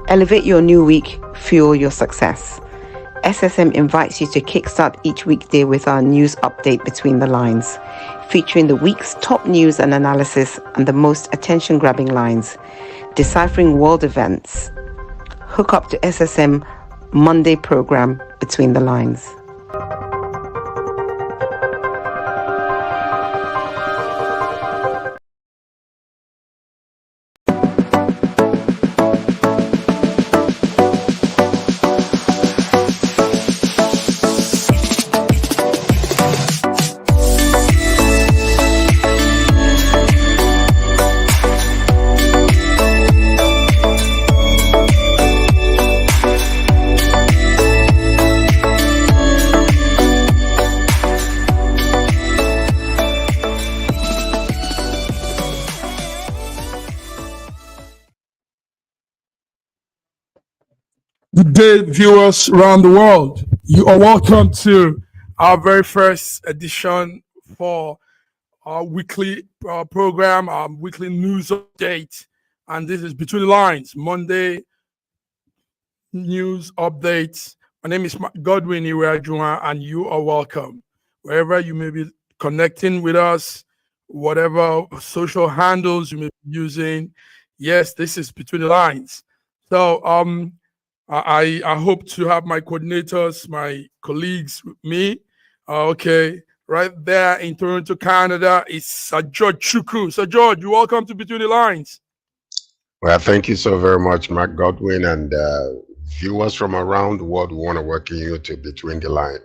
Elevate your new week, fuel your success. SSM invites you to kickstart each weekday with our news update Between the Lines, featuring the week's top news and analysis and the most attention-grabbing lines, deciphering world events. Hook up to SSM Monday program Between the Lines. Good day, viewers around the world. You are welcome to our very first edition for our weekly program, our weekly news update. And this is Between the Lines, Monday news updates. My name is Godwin Irajuan, and you are welcome. Wherever you may be connecting with us, whatever social handles you may be using, yes, this is Between the Lines. So, I hope to have my coordinators, my colleagues with me. Okay, right there in Toronto, Canada is Sir George Chukwu. Sir George, you're welcome to Between the Lines. Well, thank you so very much, Mark Godwin, and viewers from around the world. We want to welcome you to Between the Line.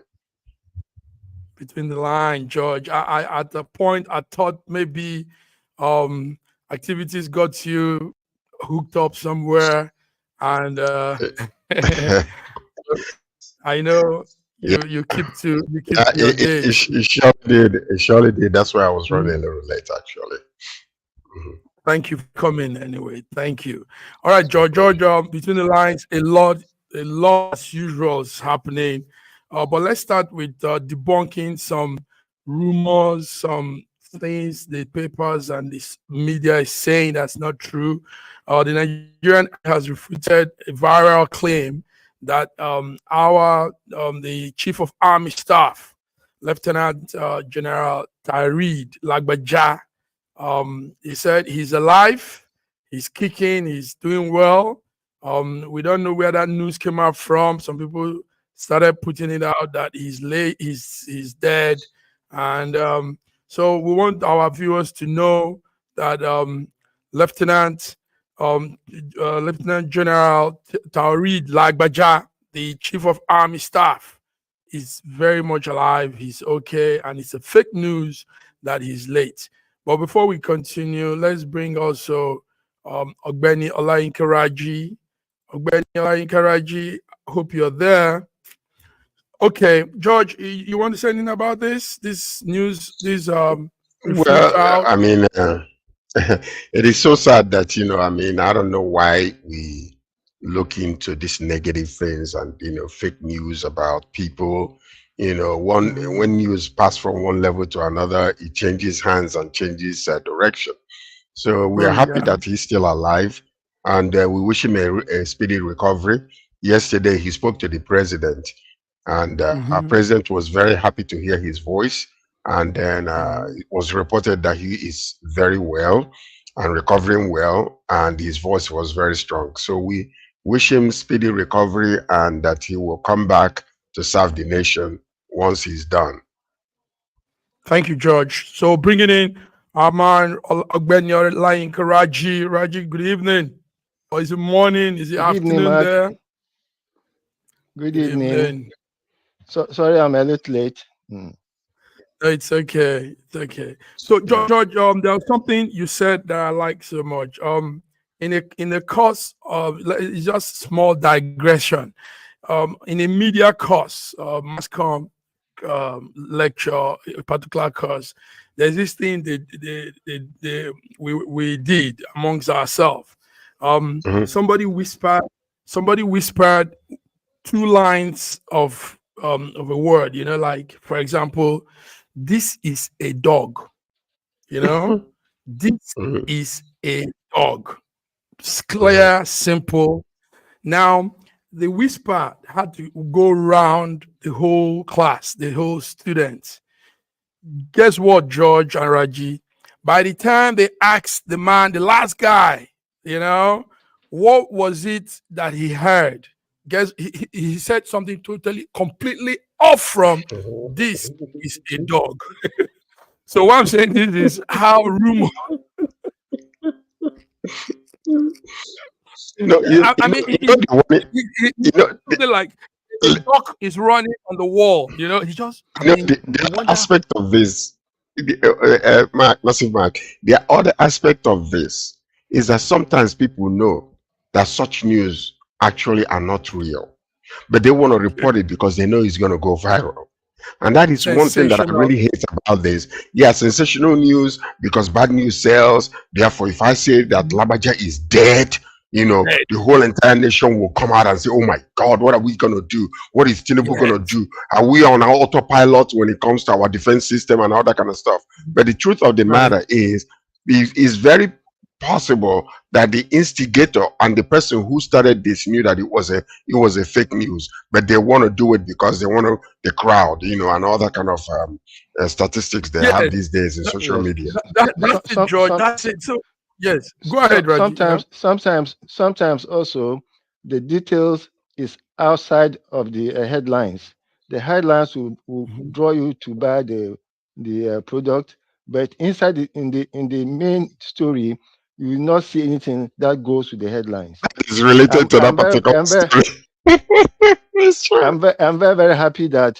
Between the Line, George. I at the point I thought maybe activities got you hooked up somewhere. And I know you keep to your day. It surely did. It surely did. That's why I was running a little late, actually. Thank you for coming anyway. Thank you. All right, George. Between the Lines, a lot as usual is happening. But let's start with debunking some rumors, some things the papers and this media is saying that's not true. The Nigerian has refuted a viral claim that the Chief of Army Staff, Lieutenant General Tareed Lagbaja, he said he's alive, he's kicking, he's doing well. We don't know where that news came out from. Some people started putting it out that he's dead, and so we want our viewers to know that Lieutenant General Tareed Lagbaja, the Chief of Army Staff, is very much alive. He's okay, and it's a fake news that he's late. But before we continue, let's bring also Ogbeni Olayinkaraji. Ogbeni Olayinkaraji, hope you're there. Okay, George, you want to say anything about this news? Well, I mean, it is so sad that, I don't know why we look into these negative things and, fake news about people. When news pass from one level to another, it changes hands and changes direction. So we are happy that he's still alive, and we wish him a speedy recovery. Yesterday, he spoke to the president, and our president was very happy to hear his voice. And then it was reported that he is very well and recovering well, and his voice was very strong. So we wish him speedy recovery and that he will come back to serve the nation once he's done. Thank you, George. So bringing in our man Ogbeni Olayinkaraji. Raji, good evening. Or is it morning? Is it afternoon there? Good evening. So sorry, I'm a little late. It's okay. It's okay. So George, there was something you said that I like so much. In the course of, it's just small digression. In a media course, mass comm lecture, a particular course, there's this thing we did amongst ourselves. Somebody whispered two lines of a word, like, for example, this is a dog, this is a dog. It's clear, simple. Now, the whisper had to go around the whole class, the whole students. Guess what, George and Raji? By the time they asked the man, the last guy, what was it that he heard? Guess he said something totally, completely off from this is a dog. So what I'm saying is how rumor. Something like the dog is running on the wall. He just. The aspect of this, Massive Mark, the other aspect of this is that sometimes people know that such news actually are not real, but they want to report it because they know it's going to go viral. And that is one thing that I really hate about this. Yeah, sensational news, because bad news sells. Therefore, if I say that Labaja is dead, the whole entire nation will come out and say, oh my God, what are we going to do? What is Tinubu going to do? Are we on our autopilot when it comes to our defense system and all that kind of stuff? But the truth of the matter is very possible that the instigator and the person who started this knew that it was a fake news, but they want to do it because they want the crowd, and all that kind of statistics they have these days in social media. That's it, George. That's it. So yes, go ahead, Raji. Sometimes also the details is outside of the headlines. The headlines will draw you to buy the product, but inside in the main story, you will not see anything that goes with the headlines. It's related to that particular story. I'm very, very happy that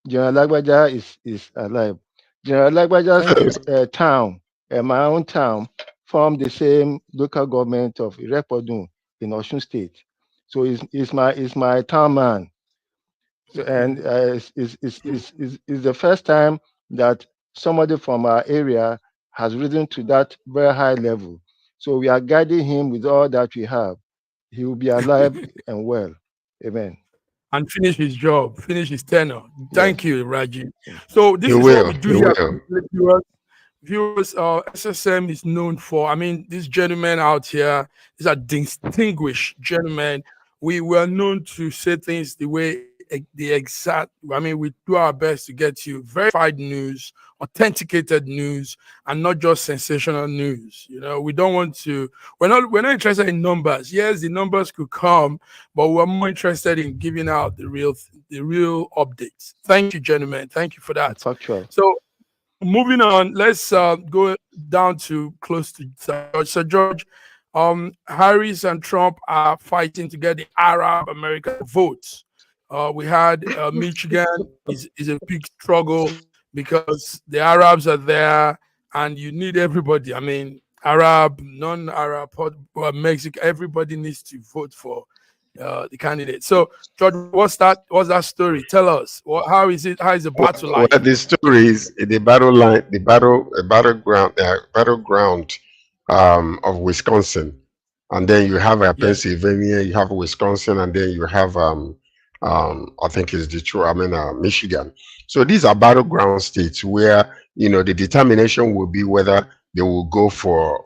General Lagbaja is alive. General Lagbaja's town, my own town, formed the same local government of Irepodun in Osun State. So he's my town man. So, and it's the first time that somebody from our area has risen to that very high level. So we are guiding him with all that we have. He will be alive and well. Amen. And finish his job, finish his tenure. Thank you, Raji. So this is what we do here. Viewers, SSM is known for, these gentlemen out here, these are distinguished gentlemen. We were known to say things the way the exact, we do our best to get you verified news, authenticated news, and not just sensational news. We don't want to, we're not interested in numbers. Yes, the numbers could come, but we're more interested in giving out the real updates. Thank you, gentlemen. Thank you for that. Factual. So moving on, let's go down to close to George. So George, Harris and Trump are fighting to get the Arab American votes. We had Michigan is a big struggle because the Arabs are there and you need everybody. Arab, non-Arab, Mexico, everybody needs to vote for the candidate. So, George, what's that story? Tell us. How is it? How is the battle like? Well, the story is the battleground of Wisconsin, and then you have Pennsylvania, you have Wisconsin, and then you have I think it's Detroit, Michigan. So these are battleground states where, the determination will be whether they will go for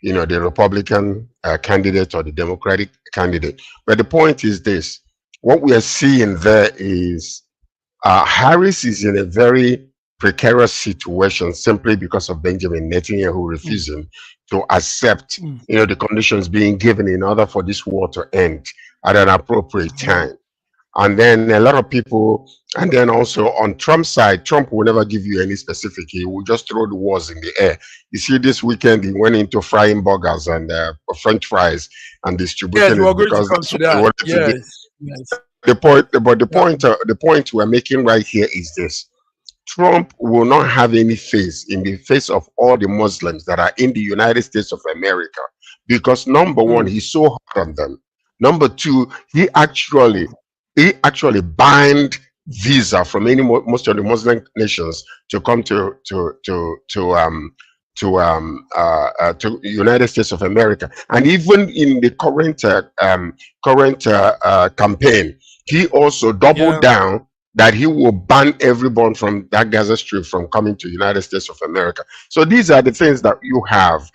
the Republican candidate or the Democratic candidate. But the point is this: what we are seeing there is Harris is in a very precarious situation simply because of Benjamin Netanyahu refusing to accept, the conditions being given in order for this war to end at an appropriate time. And then a lot of people, and then also on Trump's side, Trump will never give you any specific. He will just throw the wars in the air. You see, this weekend he went into frying burgers and French fries and distributing it because that's what he wanted to do. The point we're making right here is this: Trump will not have any face in the face of all the Muslims that are in the United States of America, because number one, he's so hard on them. Number two, he actually banned visa from most of the Muslim nations to come to United States of America. And even in the current campaign, he also doubled down that he will ban everyone from that Gaza Strip from coming to United States of America. So these are the things that you have.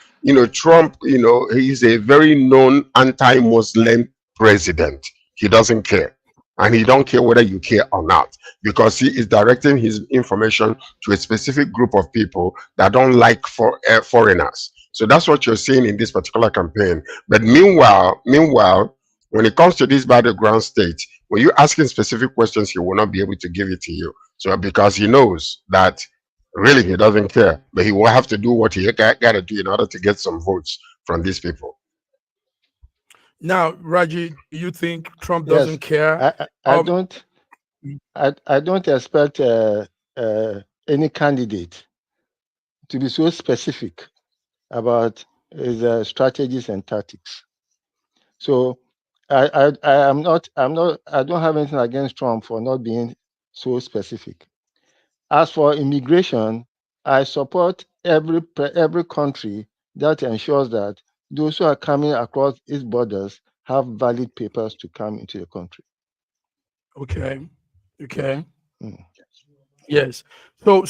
Trump, he's a very known anti-Muslim president. He doesn't care. And he don't care whether you care or not, because he is directing his information to a specific group of people that don't like foreigners. So that's what you're seeing in this particular campaign. But meanwhile, when it comes to these battleground states, when you're asking specific questions, he will not be able to give it to you. So because he knows that really he doesn't care, but he will have to do what he got to do in order to get some votes from these people. Now, Raji, do you think Trump doesn't care? I don't expect any candidate to be so specific about his strategies and tactics. So I don't have anything against Trump for not being so specific. As for immigration, I support every country that ensures that those who are coming across its borders have valid papers to come into the country. Okay. Yes. So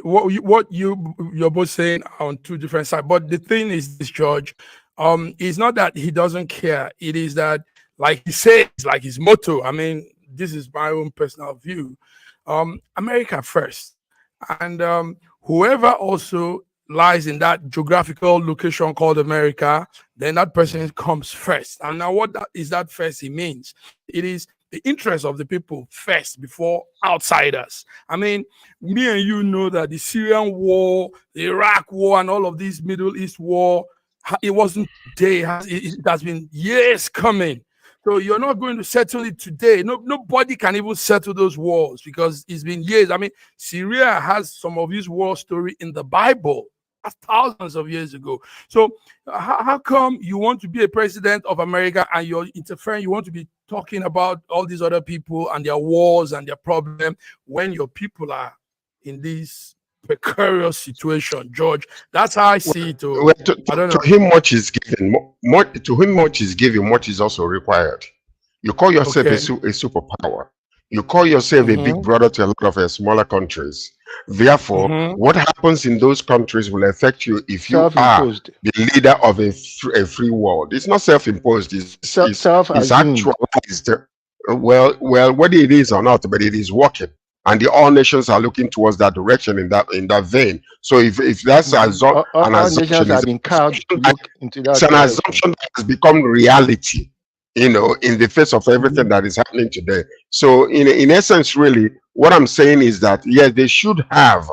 what you're both saying on two different sides, but the thing is this, George, it's not that he doesn't care. It is that, like he says, like his motto. I mean, this is my own personal view. America first, and whoever also lies in that geographical location called America, then that person comes first. And now what is that first? It means it is the interest of the people first before outsiders. I mean, me and you know that the Syrian war, the Iraq war, and all of these Middle East war, it wasn't today. It has been years coming. So you're not going to settle it today. Nobody can even settle those wars because it's been years. I mean, Syria has some of his war story in the Bible. That's thousands of years ago. So how come you want to be a president of America and you're interfering? You want to be talking about all these other people and their wars and their problem when your people are in this precarious situation, George? That's how I see it. Well, to him, much is given. To him, much is given. Much is also required. You call yourself a superpower. You call yourself a big brother to a lot of smaller countries. Therefore, what happens in those countries will affect you if you are the leader of a free world. It's not self-imposed. It's actualized. Well, whether it is or not, but it is working. And all nations are looking towards that direction in that vein. So if that's an assumption, it's an assumption that has become reality, in the face of everything that is happening today. So in essence, really, what I'm saying is that yes, they should have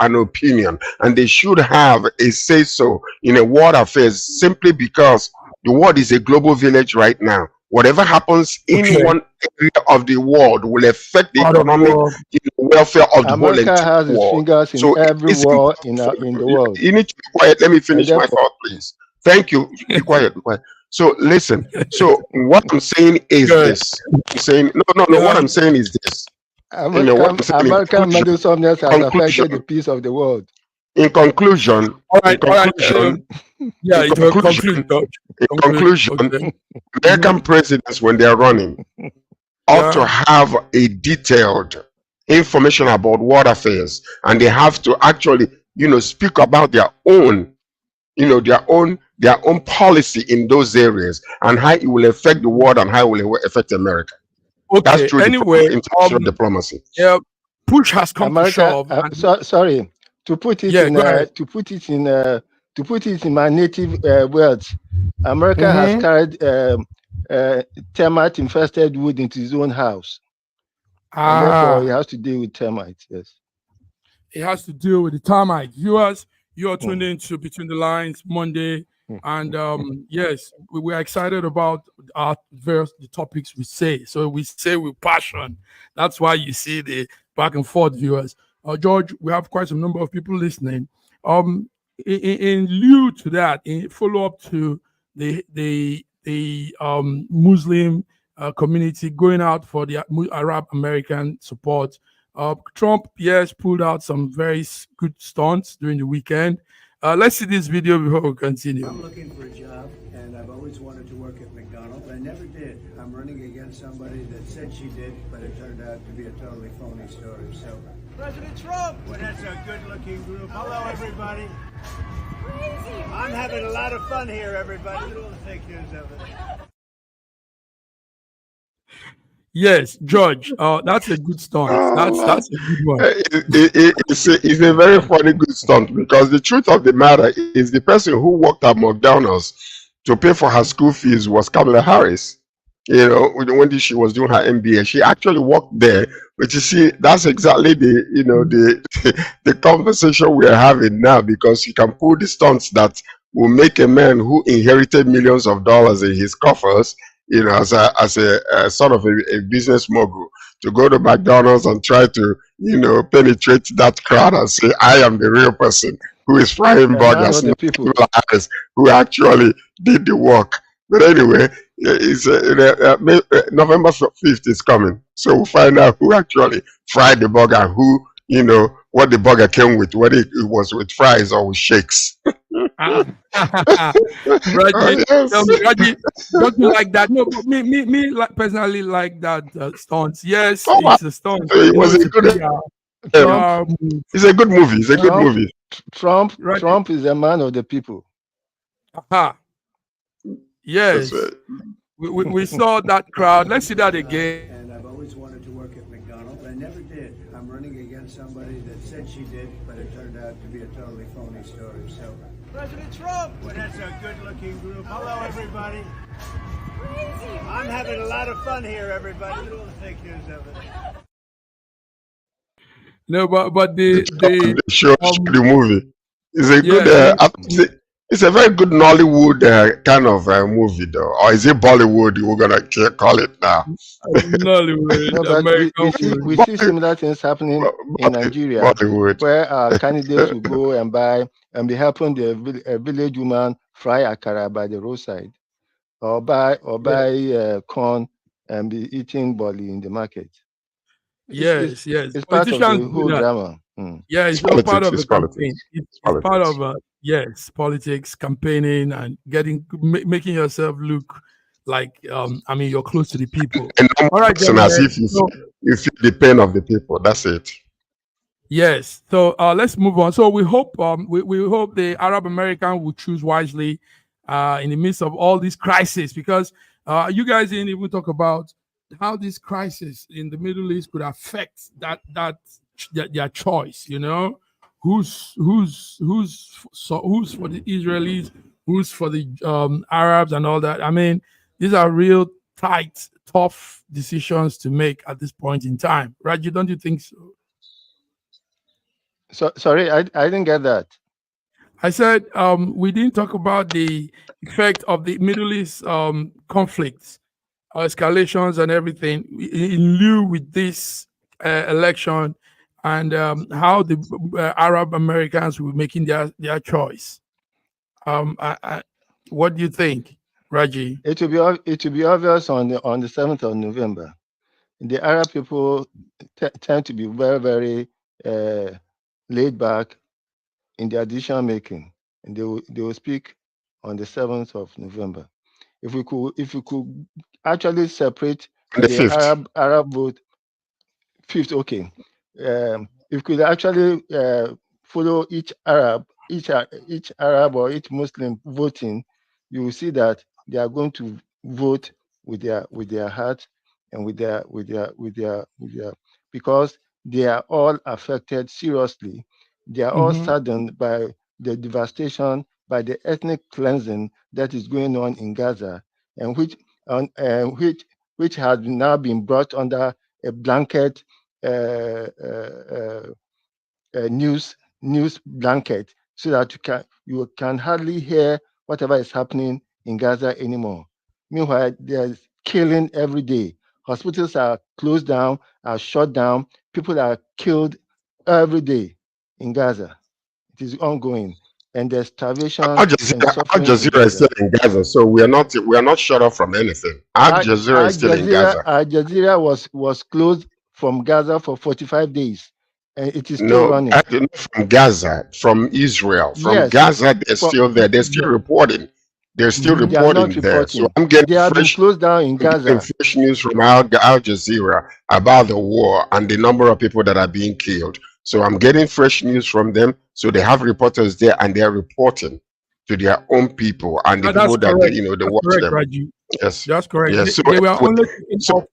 an opinion, and they should have a say so in a world affairs, simply because the world is a global village right now. Whatever happens in one area of the world will affect the economic welfare of the whole entire world. Has his fingers in every war in the world. You need to be quiet. Let me finish my thought, please. Thank you. Be quiet. Be quiet. So listen. So what I'm saying is this. I'm saying no. What I'm saying is this. American meddlesomeness has affected the peace of the world. In conclusion, American presidents, when they are running, ought to have a detailed information about world affairs, and they have to actually, speak about their own, their own policy in those areas, and how it will affect the world and how it will affect America. Okay. That's true. Anyway, international diplomacy. Yeah, push has come to shove. Sorry. To put it in my native words, America has carried termite infested wood into his own house. And therefore, he has to deal with termites. Yes, he has to deal with the termites. Viewers, you are tuned into Between the Lines Monday, and yes, we're excited about the topics we say. So we say with passion. That's why you see the back and forth, viewers. George, we have quite a number of people listening. In lieu to that, in follow up to the Muslim community going out for the Arab American support, Trump, yes, pulled out some very good stunts during the weekend. Let's see this video before we continue. I'm looking for a job, and I've always wanted to work at McDonald's, but I never did. I'm running against somebody that said she did, but it turned out to be a totally phony story. So, President Trump! Well, that's a good-looking group. Hello, everybody. Crazy. I'm having a lot of fun here, everybody. We'll take news of it. Yes, George. That's a good stunt. That's a good one. It's a very funny good stunt, because the truth of the matter is the person who worked at McDonald's to pay for her school fees was Kamala Harris. You know, when she was doing her MBA, she actually worked there. But you see, that's exactly the conversation we're having now, because you can pull the stunts that will make a man who inherited millions of dollars in his coffers, you know, as a sort of a business mogul, to go to McDonald's and try to, you know, penetrate that crowd and say, I am the real person who is frying burgers, not people who actually did the work. But anyway, it's November 5th is coming, so we'll find out who actually fried the burger and who, you know, what the burger came with, whether it was with fries or with shakes. Raji, yes. Raji, don't you like that? No, but me like personally like that stunts. Yes, it's a stunt. It was a good. It's a good movie. It's a good movie. Trump is a man of the people. Aha. Yes, we saw that crowd. Let's see that again. And I've always wanted to work at McDonald's. I never did. I'm running against somebody that said she did, but it turned out to be a totally phony story. So, President Trump! Well, that's a good-looking group. Hello, everybody. I'm having a lot of fun here, everybody. We'll take news of it. No, but the show the movie is a good. It's a very good Nollywood kind of movie, though. Or is it Bollywood? We're gonna call it now. Nollywood. No, we see similar things happening in Nigeria, Bollywood, where candidates will go and buy and be helping a village woman fry akara by the roadside, or buy corn and be eating boli in the market. Yes. It's part of the whole drama. Yeah, it's all part of the campaign. It's part of politics, campaigning, and making yourself look like you're close to the people. And all right, as if you feel the pain of the people. That's it. Yes. So let's move on. So we hope we hope the Arab American will choose wisely in the midst of all this crisis, because you guys didn't even talk about how this crisis in the Middle East could affect their choice. You know, who's for the Israelis, who's for the Arabs, and all that. I mean, these are real tight, tough decisions to make at this point in time. Raji, don't you think so? So sorry, I didn't get that. I said we didn't talk about the effect of the Middle East conflicts, escalations, and everything in lieu with this election, and how the Arab Americans will be making their choice. What do you think, Raji? It will be obvious on the 7th of November. The Arab people tend to be very, very laid back in their decision making, and they will speak on the 7th of November. If we could actually separate the Arab vote, 5th, okay. If we could actually follow each Arab or each Muslim voting, you will see that they are going to vote with their heart and with their because they are all affected seriously. They are all saddened by the devastation, by the ethnic cleansing that is going on in Gaza, and which has now been brought under a blanket news blanket, so that you can hardly hear whatever is happening in Gaza anymore. Meanwhile, there's killing every day. Hospitals are closed down, are shut down. People are killed every day in Gaza. It is ongoing, and there's starvation. Al Jazeera is still in Gaza, so we are not shut off from anything. Al Jazeera is still in Gaza. Al Jazeera was closed from Gaza for 45 days, and it is still running. From Gaza, from Israel, from Gaza, they're still there. They're still reporting. They're still reporting there. So I'm getting closed down in Gaza. Fresh news from Al Jazeera about the war and the number of people that are being killed. So I'm getting fresh news from them. So they have reporters there, and they're reporting. to their own people and the people that they, they That's watch correct, them. Raji. Yes, That's correct. yes. So They were only taken so off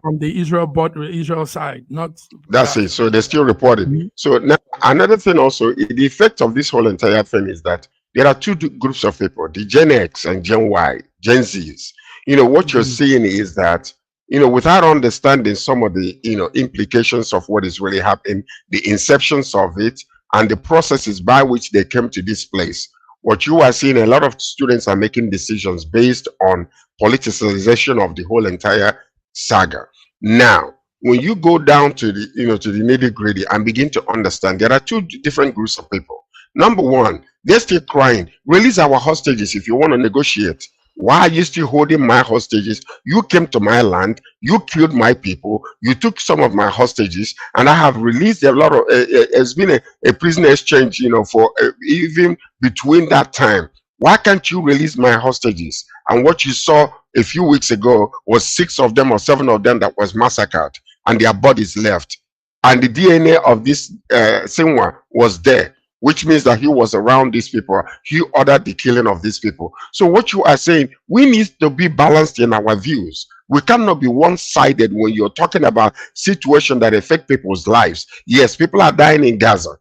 from the Israel side, not that's it. So they still reported. So now another thing also, the effect of this whole entire thing is that there are two groups of people: the Gen X and Gen Y, Gen Zs. What you're seeing is that without understanding some of the implications of what is really happening, the inceptions of it, and the processes by which they came to this place. What you are seeing, a lot of students are making decisions based on politicization of the whole entire saga. Now, when you go down to the to the nitty-gritty and begin to understand, there are two different groups of people. Number one, they're still crying, release our hostages if you want to negotiate. Why are you still holding my hostages? You came to my land, you killed my people, you took some of my hostages, and I have released a lot of, it's been a prisoner exchange, for even between that time. Why can't you release my hostages? And what you saw a few weeks ago was 6 of them or 7 of them that was massacred, and their bodies left. And the DNA of this Sinwa was there, which means that he was around these people. He ordered the killing of these people. So what you are saying, we need to be balanced in our views. We cannot be one-sided when you're talking about situations that affect people's lives. Yes, people are dying in Gaza,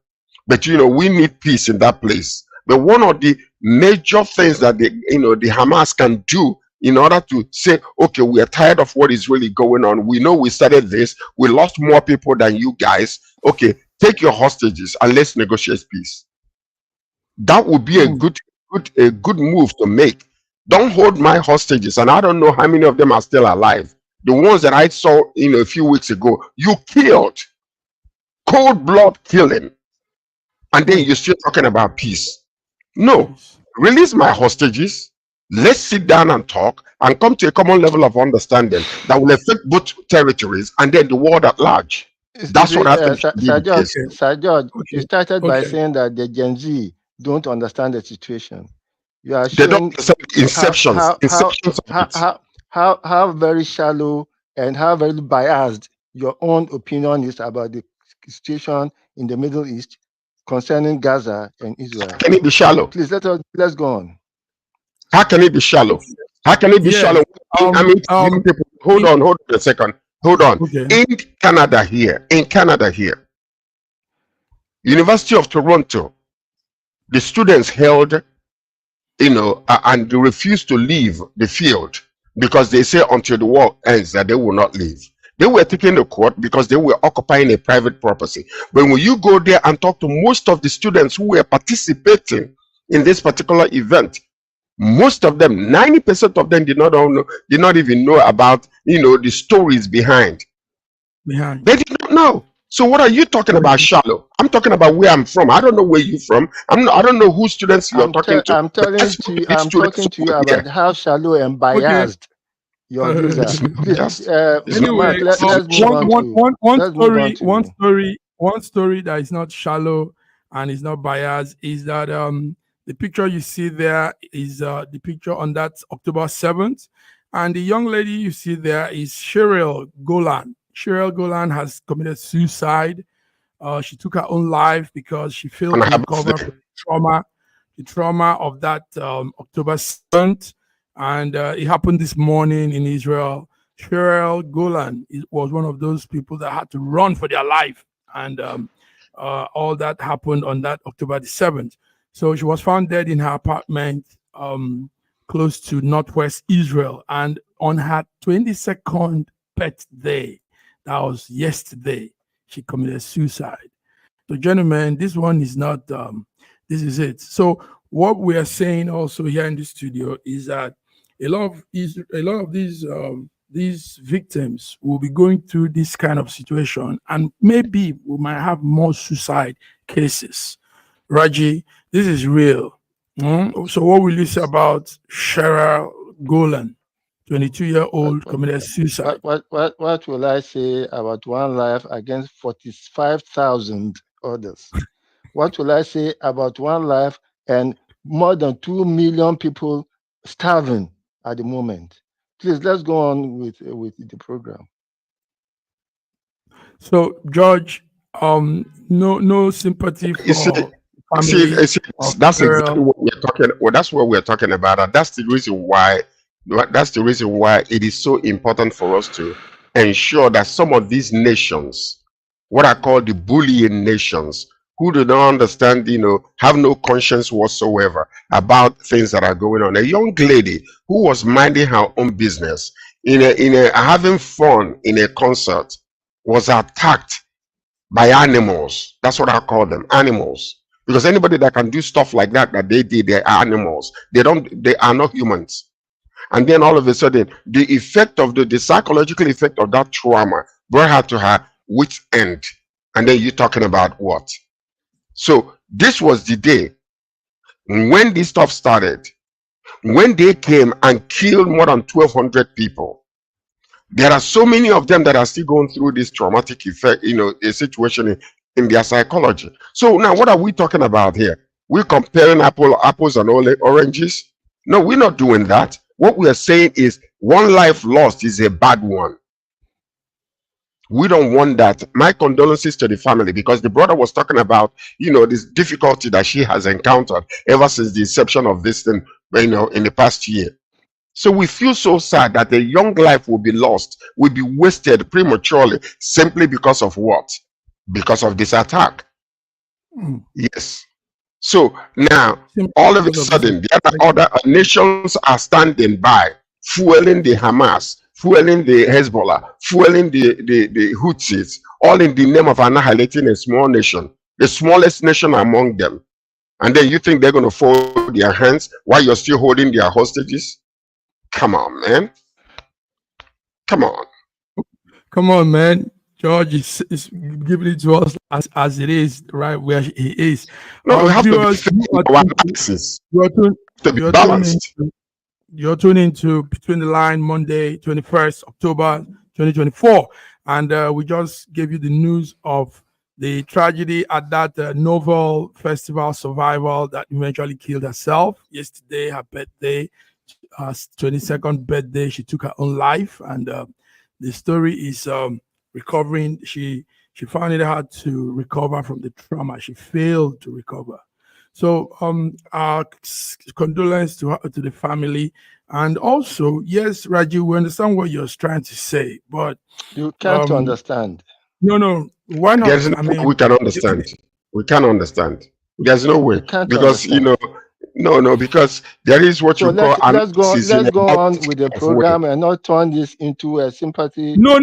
but we need peace in that place. But one of the major things that the Hamas can do in order to say, okay, we are tired of what is really going on. We know we started this. We lost more people than you guys. Okay, take your hostages and let's negotiate peace. That would be a good move to make. Don't hold my hostages, and I don't know how many of them are still alive. The ones that I saw a few weeks ago, you killed, cold blood killing, and then you're still talking about peace. No, release my hostages. Let's sit down and talk and come to a common level of understanding that will affect both territories and then the world at large. That's what I think. Sir George, you started by saying that the Gen Z don't understand the situation. You are they don't understand how very shallow and how very biased your own opinion is about the situation in the Middle East concerning Gaza and Israel. How can it be shallow? Please let's go on. How can it be shallow? How can it be shallow? People, hold on a second. Hold on. Okay. In Canada here, University of Toronto, the students held, and they refused to leave the field because they say until the war ends that they will not leave. They were taking the court because they were occupying a private property. But when you go there and talk to most of the students who were participating in this particular event, most of them, 90% of them did not even know about the stories behind. They did not know. So what are you talking about shallow? I'm talking about where I'm from. I don't know where you're from. I don't know who students you're talking to. I'm talking to you about how shallow and biased your views are. Please, anyway, let's move on. One story that is not shallow and is not biased is that the picture you see there is the picture on that October 7th. And the young lady you see there is Cheryl Golan. Cheryl Golan has committed suicide. She took her own life because she failed to recover from the trauma of that October 7th. And it happened this morning in Israel. Cheryl Golan was one of those people that had to run for their life. And all that happened on that October the 7th. So she was found dead in her apartment close to northwest Israel. And on her 22nd birthday, that was yesterday, she committed suicide. So, gentlemen, this one is not, this is it. So what we are saying also here in the studio is that a lot of these victims will be going through this kind of situation, and maybe we might have more suicide cases. Raji, this is real. So what will you say about Cheryl Golan, 22-year-old committed suicide? What will I say about one life against 45,000 others? What will I say about one life and more than 2 million people starving at the moment? Please, let's go on with the program. So, George, no sympathy for family of that's the exactly girl. what we're talking. Well, that's what we're talking about, and that's the reason why. That's the reason why it is so important for us to ensure that some of these nations, what I call the bullying nations, who do not understand, have no conscience whatsoever about things that are going on. A young lady who was minding her own business in a having fun in a concert was attacked by animals. That's what I call them, animals. Because anybody that can do stuff like that they did, they are animals. They are not humans. And then all of a sudden, the psychological effect of that trauma brought her to her wit's end. And then you're talking about what? So this was the day when this stuff started, when they came and killed more than 1,200 people. There are so many of them that are still going through this traumatic effect, a situation in their psychology. So now what are we talking about here? We're comparing apples and oranges? No, we're not doing that. What we are saying is one life lost is a bad one. We don't want that. My condolences to the family, because the brother was talking about, this difficulty that she has encountered ever since the inception of this thing, in the past year. So we feel so sad that a young life will be lost, will be wasted prematurely, simply because of what? Because of this attack. Yes. So now, all of a sudden, the other nations are standing by, fueling the Hamas, fueling the Hezbollah, fueling the Houthis, all in the name of annihilating a small nation, the smallest nation among them. And then you think they're going to fold their hands while you're still holding their hostages? Come on, man. Come on. Come on, man. George is giving it to us as it is, right where he is. No, we have viewers, to be analysis. You're tuning into Between the Line, Monday, 21st October 2024. And we just gave you the news of the tragedy at that Novel Festival Survival that eventually killed herself. Yesterday, her birthday, 22nd birthday, she took her own life. And the story is recovering. She found it hard to recover from the trauma. She failed to recover. So our condolence to the family. And also, yes, Raji, we understand what you're trying to say, but you can't understand. No, why not? There's no way we can understand. We can't understand. There's no way, because No, because there is what you call. Let's go on with the program and not turn this into a sympathy. No,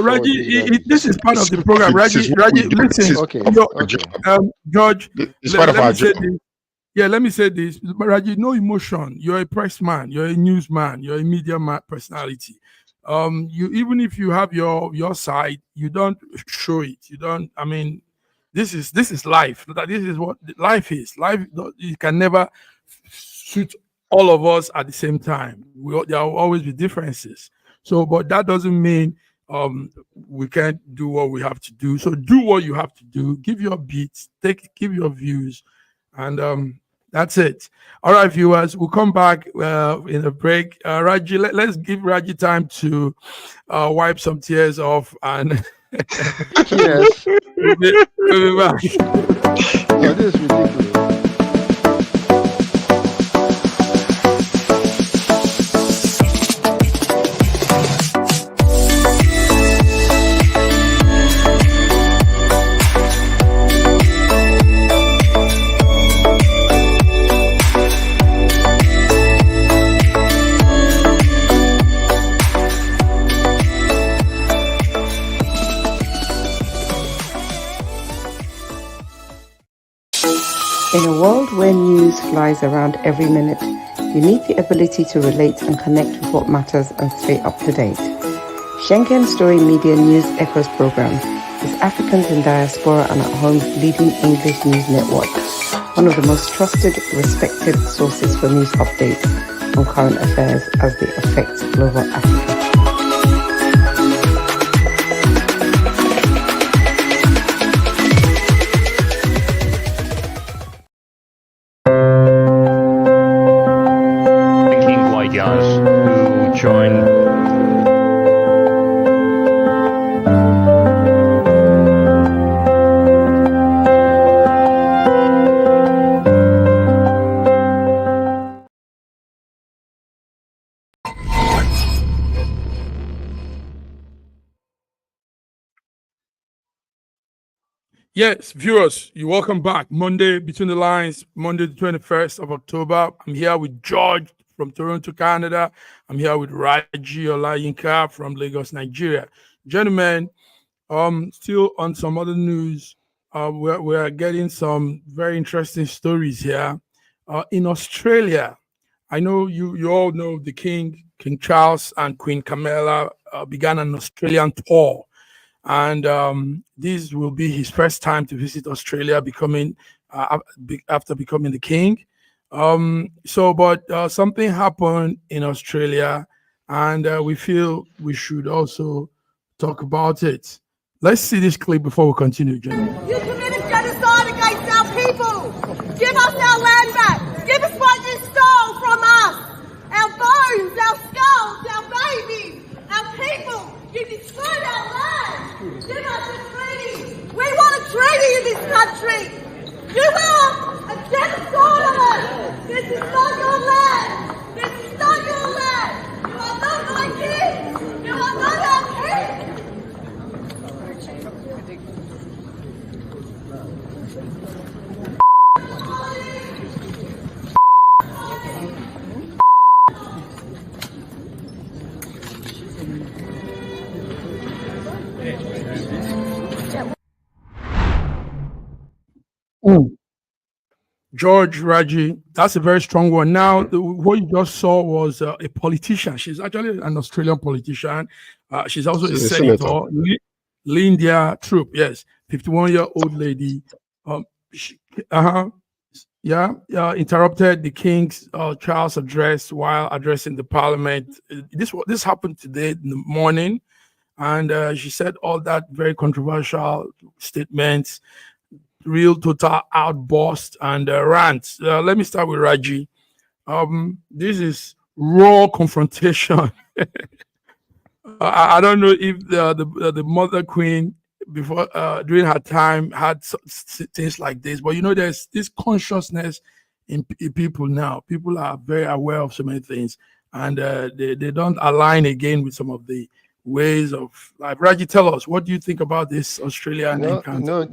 Raji, this is part of the program. Raji, listen. Okay. George, let me say this. But Raji, no emotion. You're a press man. You're a newsman. You're a media personality. You, even if you have your side, you don't show it. You don't. I mean, this is life. This is what life is. Life, you can never suit all of us at the same time. There will always be differences. So, but that doesn't mean we can't do what we have to do. So do what you have to do. Give your beats. Give your views, and that's it. All right, viewers, we'll come back in a break. Raji, let's give Raji time to wipe some tears off and. Yes. We'll be back. Oh, this is ridiculous. In a world where news flies around every minute, you need the ability to relate and connect with what matters and stay up to date. Schengen Story Media News Echoes program is Africans in Diaspora and at Home's leading English news network, one of the most trusted, respected sources for news updates on current affairs as they affect global Africa. Who joined Yes, viewers, you're welcome back. Monday Between the Lines, Monday the 21st of October. I'm here with George from Toronto, Canada. I'm here with Raji Olayinka from Lagos, Nigeria. Gentlemen, still on some other news, we're getting some very interesting stories here. In Australia, I know you all know the King Charles and Queen Camilla began an Australian tour, and this will be his first time to visit Australia, after becoming the king. But something happened in Australia, and we feel we should also talk about it. Let's see this clip before we continue, gentlemen. You committed genocide against our people. Give us our land back. Give us what you stole from us. Our bones, our skulls, our babies, our people. You destroyed our land. Give us a treaty. We want a treaty in this country. You are a genocide. This is not your land. This is not your land. You are not my kids. You are not our kids. George, Raji, that's a very strong one. Now, what you just saw was a politician. She's actually an Australian politician. She's also a senator. Linda Troop, yes, 51-year-old lady. She, interrupted the King's Charles address while addressing the Parliament. This happened today in the morning, and she said all that very controversial statements, real total outburst and rants. Let me start with Raji. This is raw confrontation. I don't know if the mother queen before during her time had things like this, but there's this consciousness in people now. People are very aware of so many things, and they don't align again with some of the ways of life. Raji, tell us, what do you think about this Australian encounter? No,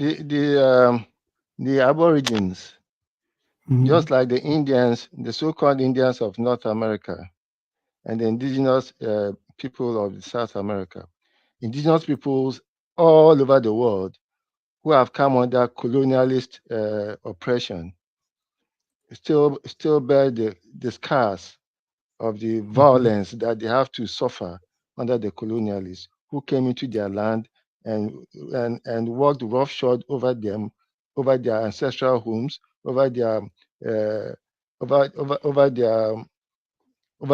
the Aborigines, just like the Indians, the so-called Indians of North America, and the indigenous people of South America, indigenous peoples all over the world who have come under colonialist oppression, still bear the scars of the violence that they have to suffer under the colonialists who came into their land and worked roughshod over them, over their ancestral homes, over their over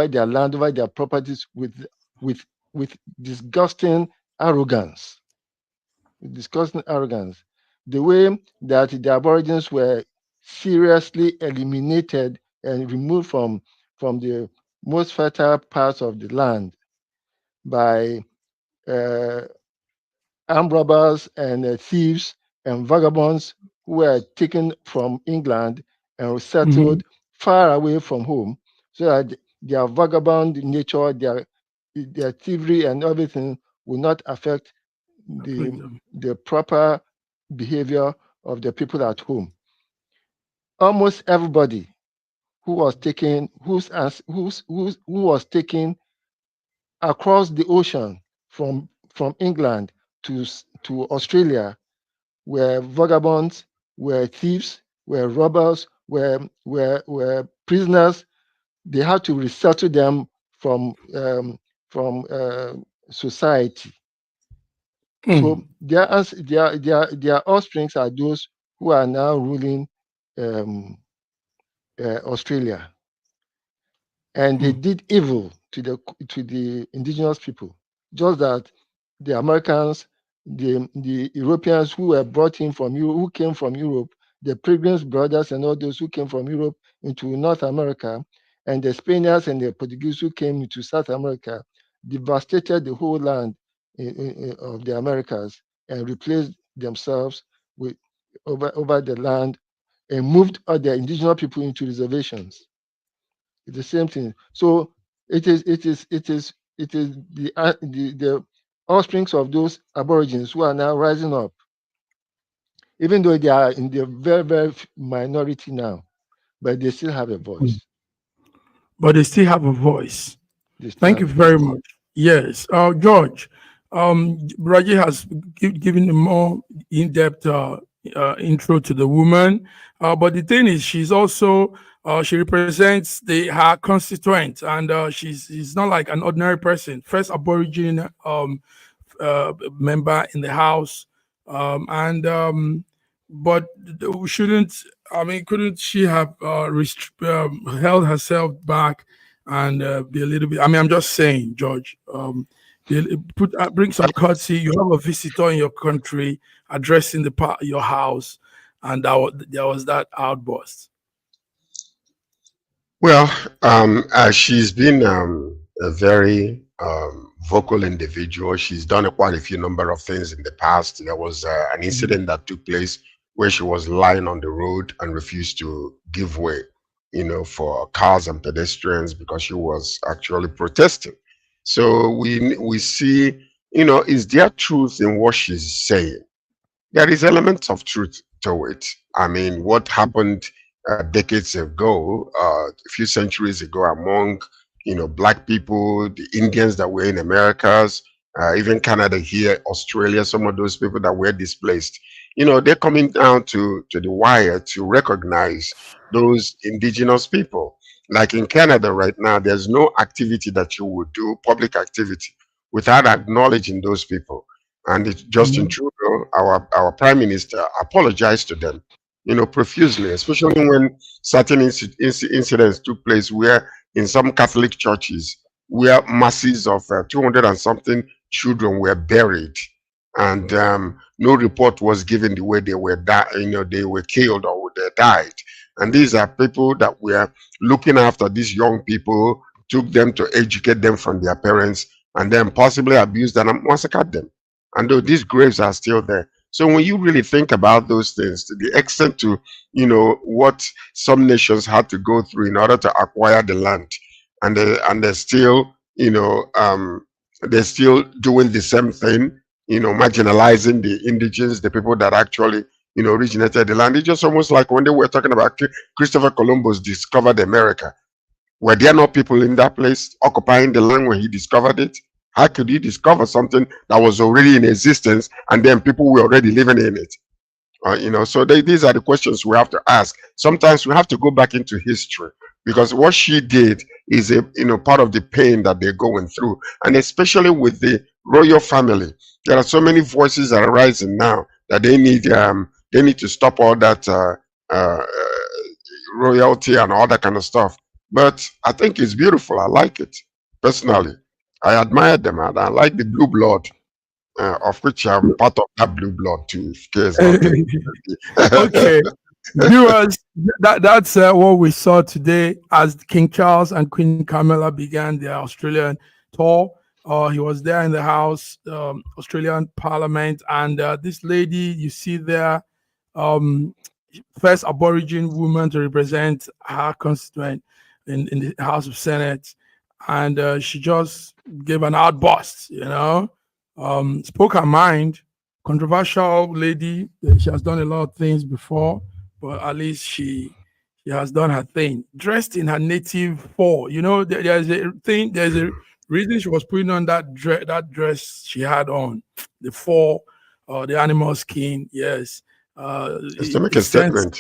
their land, over their properties with disgusting arrogance. Disgusting arrogance. The way that the Aborigines were seriously eliminated and removed from the most fertile parts of the land by armed robbers and thieves and vagabonds who were taken from England and settled far away from home, so that their vagabond nature, their thievery and everything will not affect the proper behavior of the people at home. Almost everybody who was taken, who was taken across the ocean from England to Australia were vagabonds, were thieves, were robbers, were prisoners. They had to resettle them from society. So their offsprings are those who are now ruling Australia, and they did evil to the indigenous people, just that the Americans, the Europeans who were brought in from Europe, who came from Europe, the Pilgrims brothers and all those who came from Europe into North America, and the Spaniards and the Portuguese who came into South America, devastated the whole land of the Americas and replaced themselves with over the land and moved other indigenous people into reservations. It's the same thing. So it is the offsprings of those Aborigines who are now rising up even though they are in the very, very minority now, but they still have a voice. But they still have a voice. They still Thank you have a very voice. much. Yes, George, Raji has given a more in-depth intro to the woman, but the thing is, she's also she represents her constituent, and she's not like an ordinary person. First Aborigine member in the House, but we shouldn't. I mean, couldn't she have held herself back and be a little bit? I mean, I'm just saying, George. Bring some courtesy. You have a visitor in your country addressing your house, and there was that outburst. Well, she's been a very vocal individual. She's done quite a few number of things in the past. There was an incident that took place where she was lying on the road and refused to give way, for cars and pedestrians because she was actually protesting. So we see, is there truth in what she's saying? There is elements of truth to it. I mean, what happened decades ago, a few centuries ago, among black people, the Indians that were in Americas, even Canada here, Australia, some of those people that were displaced, they're coming down to the wire to recognize those indigenous people. Like in Canada right now, there's no activity that you would do, public activity, without acknowledging those people. And Justin Trudeau, our prime minister, apologized to them, profusely, especially when certain incidents took place where in some Catholic churches, where masses of 200 and something children were buried, and no report was given the way they were they were killed or they died. And these are people that were looking after these young people, took them to educate them from their parents, and then possibly abused and massacred them. And though these graves are still there. So when you really think about those things, to the extent to, what some nations had to go through in order to acquire the land, and they're still, they're still doing the same thing, marginalizing the indigenous, the people that actually, originated the land. It's just almost like when they were talking about Christopher Columbus discovered America. Were there not people in that place occupying the land when he discovered it? How could he discover something that was already in existence and then people were already living in it? So these are the questions we have to ask. Sometimes we have to go back into history, because what she did is part of the pain that they're going through, and especially with the royal family. There are so many voices that are rising now that they need to stop all that royalty and all that kind of stuff. But I think it's beautiful. I like it personally. I admire them, and I like the blue blood, of which I'm part of that blue blood too. Okay, viewers, that's what we saw today as King Charles and Queen Camilla began their Australian tour. He was there in the House, Australian Parliament, and this lady you see there, first Aborigine woman to represent her constituent in the House of Senate. And she just gave an outburst, spoke her mind. Controversial lady. She has done a lot of things before, but at least she has done her thing. Dressed in her native fur. There's a reason she was putting on that dress she had on, the fur, the animal skin. Yes. Just to make a statement.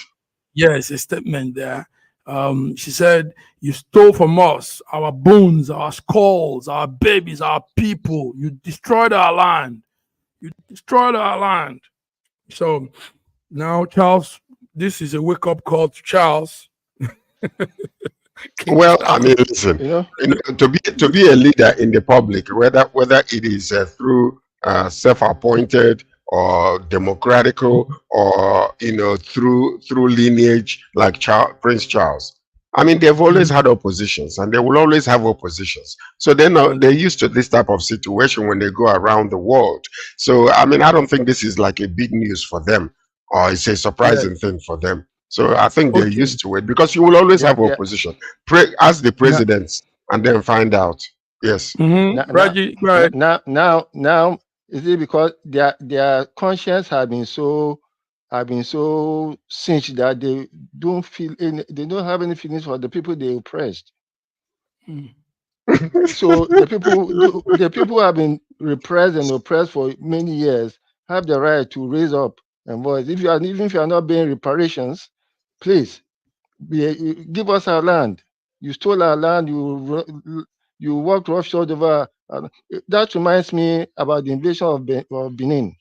Yes, a statement there. She said, "You stole from us our bones, our skulls, our babies, our people. You destroyed our land. You destroyed our land." So now, Charles, this is a wake-up call to Charles. Well, I mean, listen, to be a leader in the public, whether it is through self-appointed or democratical, or through lineage like Prince Charles. I mean, they've always had oppositions, and they will always have oppositions. So they're used to this type of situation when they go around the world. So I mean, I don't think this is like a big news for them, or it's a surprising thing for them. So I think they're used to it, because you will always have opposition. Ask the presidents and then find out. Yes. Raji, go ahead. Now, is it because their conscience has been so have been so cinched that they don't feel any, they don't have any feelings for the people they oppressed. So the people who have been repressed and oppressed for many years have the right to raise up and voice. Even if you are not paying reparations, please give us our land. You stole our land. You walked roughshod over. That reminds me about the invasion of Benin.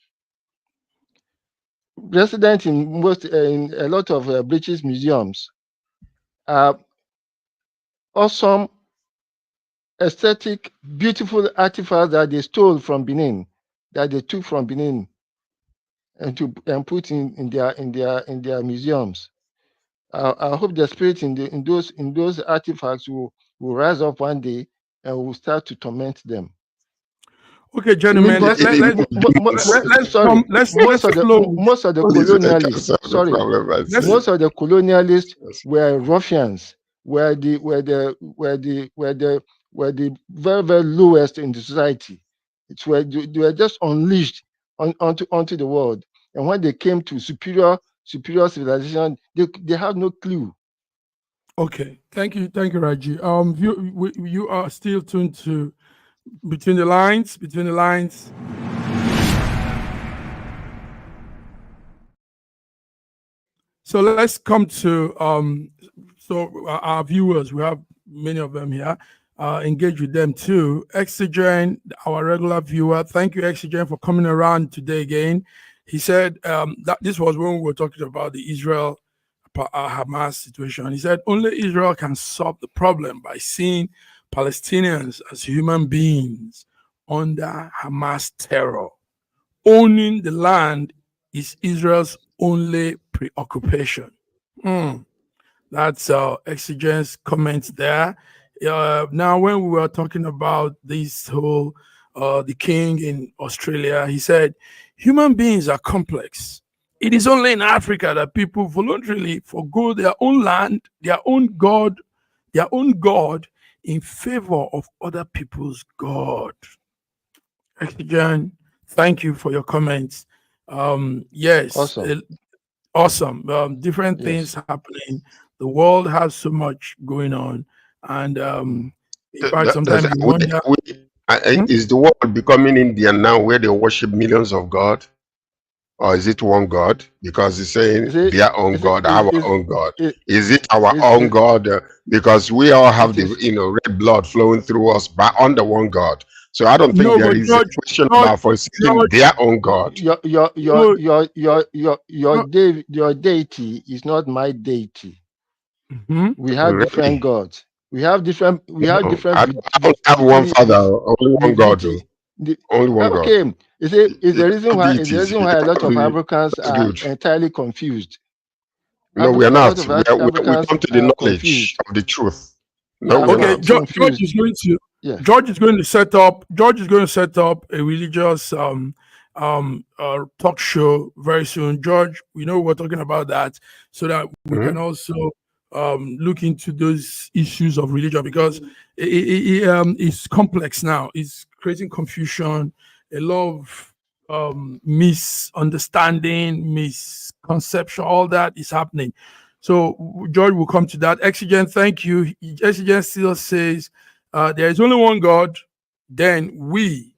Residents in a lot of British museums are awesome, aesthetic, beautiful artifacts that they stole from Benin, that they took from Benin, and put in their museums. I hope the spirit in those artifacts will rise up one day and will start to torment them. Okay, gentlemen, Most of the colonialists were ruffians, were the very, very lowest in the society. They were just unleashed onto the world. And when they came to superior civilization, they had no clue. Okay, thank you, Raji. You are still tuned to Between the Lines. So let's come to our viewers. We have many of them here. Engage with them too. Exogen, our regular viewer. Thank you, Exogen, for coming around today again. He said that this was when we were talking about the Israel Hamas situation. He said only Israel can solve the problem by seeing Palestinians as human beings under Hamas terror. Owning the land is Israel's only preoccupation. That's Exogen's comments there. Now, when we were talking about this whole the king in Australia, he said human beings are complex. It is only in Africa that people voluntarily forgo their own land, their own God in favor of other people's God. Exogen, thank you for your comments. Yes, awesome. Different things happening. The world has so much going on, and in fact, sometimes you wonder: is the world becoming Indian now, where they worship millions of God, or is it one God? Because it's saying their own God, our own God. Is it our own God? Because we all have the red blood flowing through us, but under one God. So I don't think there is a question about forsaking their own God. Your deity is not my deity. We have different gods. We have different. I don't have one Father, only one God. Only one God. Okay, is the reason why a lot of Africans are entirely confused. No, we are not. We come to the knowledge of the truth. No, okay, George is going to. Yeah. George is going to set up a religious talk show very soon. George, we know we're talking about that, so that we can also look into those issues of religion, because it's complex now. It's creating confusion, a lot of misunderstanding, misconception. All that is happening. So George will come to that. Exogen, thank you. Exogen still says there is only one God. Then we,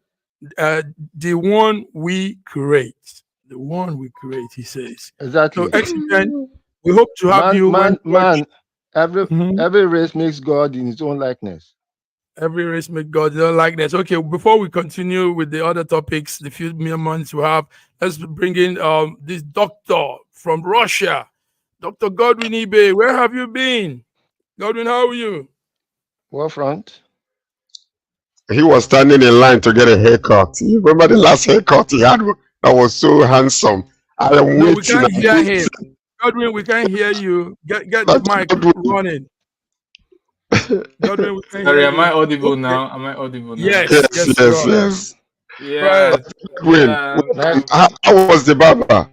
the one we create, he says. Exactly. So Exogen, we hope to have you. Every race makes God in his own likeness. Every race makes God in his own likeness. Okay, before we continue with the other topics, the few mere months we have, let's bring in this doctor from Russia, Dr. Godwin Ibe. Where have you been? Godwin, how are you? What front? He was standing in line to get a haircut. You remember the last haircut he had? That was so handsome. I am waiting. We can't hear him. Godwin, we can't hear you. Get the mic running. Godwin, we can't hear you. Am I audible now? Am I audible now? Yes. Yeah. How was the barber?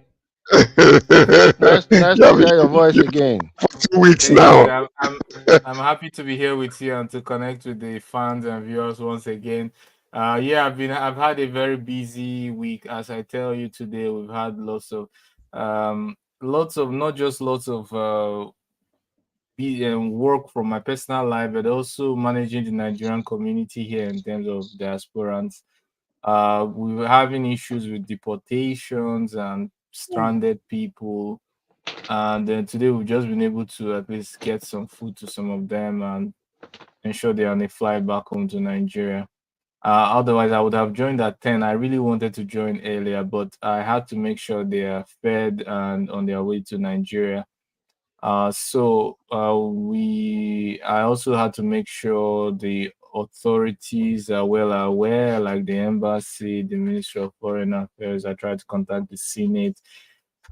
nice to hear your voice again. For 2 weeks now. I'm happy to be here with you and to connect with the fans and viewers once again. I've had a very busy week. As I tell you today, we've had lots of Lots of, not just lots of work from my personal life, but also managing the Nigerian community here in terms of diasporans. We were having issues with deportations and stranded people. And then today we've just been able to at least get some food to some of them and ensure they're on a flight back home to Nigeria. Otherwise, I would have joined at 10. I really wanted to join earlier, but I had to make sure they are fed and on their way to Nigeria. I also had to make sure the authorities are well aware, like the embassy, the Ministry of Foreign Affairs. I tried to contact the Senate.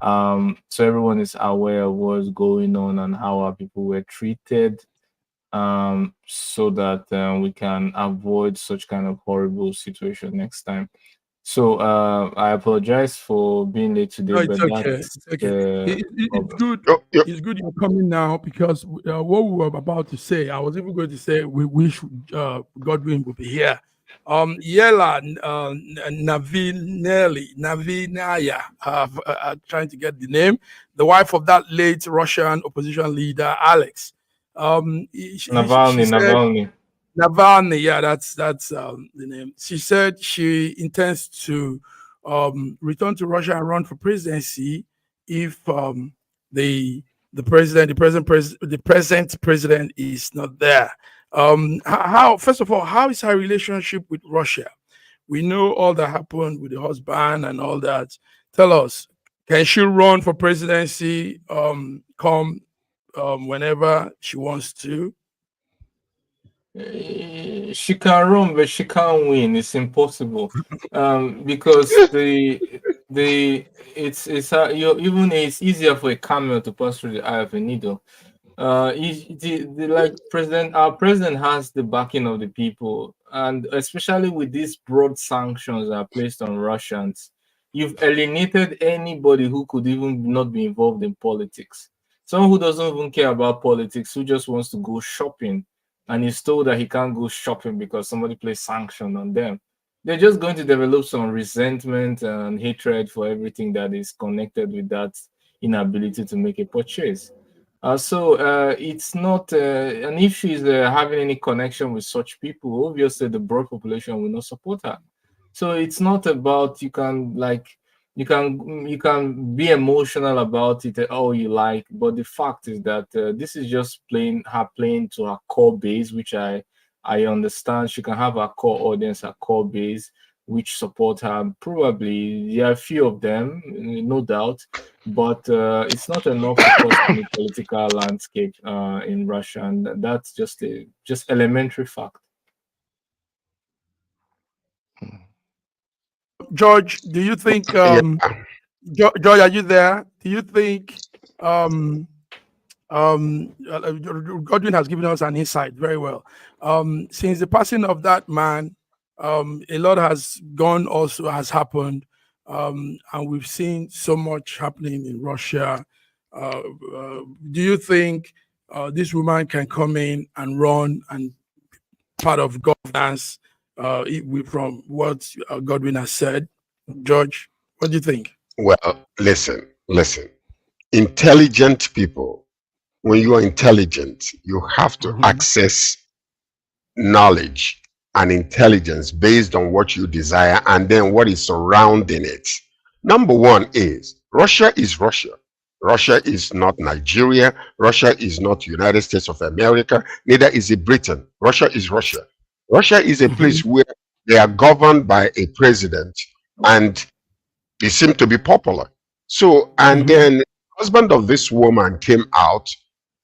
So everyone is aware of what's going on and how our people were treated, so that we can avoid such kind of horrible situation next time. So I apologize for being late today, No, it's but okay. that's It's okay. It's good. It's good you're coming now, because what we were about to say, I was even going to say we wish Godwin would be here. Yela Navinaya, trying to get the name, the wife of that late Russian opposition leader Alex. She said, Navalny, yeah, that's the name. She said she intends to return to Russia and run for presidency if the present president is not there. How, first of all, how is her relationship with Russia? We know all that happened with the husband and all that. Tell us, can she run for presidency come whenever she wants to? She can run, but she can't win. It's impossible, because it's even it's easier for a camel to pass through the eye of a needle. Our president has the backing of the people, and especially with these broad sanctions that are placed on Russians, you've alienated anybody who could even not be involved in politics. Someone who doesn't even care about politics, who just wants to go shopping, and is told that he can't go shopping because somebody placed sanction on them. They're just going to develop some resentment and hatred for everything that is connected with that inability to make a purchase. It's not, and if she's having any connection with such people, obviously the broad population will not support her. So it's not about you can be emotional about it all you like, but the fact is that this is just playing to her core base, which I understand. She can have her core audience, her core base, which support her. Probably there are a few of them, no doubt, but it's not enough to cause any political landscape in Russia, and that's just elementary fact. George, do you think George, are you there? Do you think Godwin has given us an insight very well. Since the passing of that man, a lot has happened, and we've seen so much happening in Russia. Do you think this woman can come in and run and part of governance from what Godwin has said? George, what do you think? Well, listen. Intelligent people, when you are intelligent, you have to access knowledge and intelligence based on what you desire and then what is surrounding it. Number one is Russia is Russia. Russia is not Nigeria. Russia is not United States of America. Neither is it Britain. Russia is Russia. Russia is a place where they are governed by a president and they seem to be popular. So, and then the husband of this woman came out.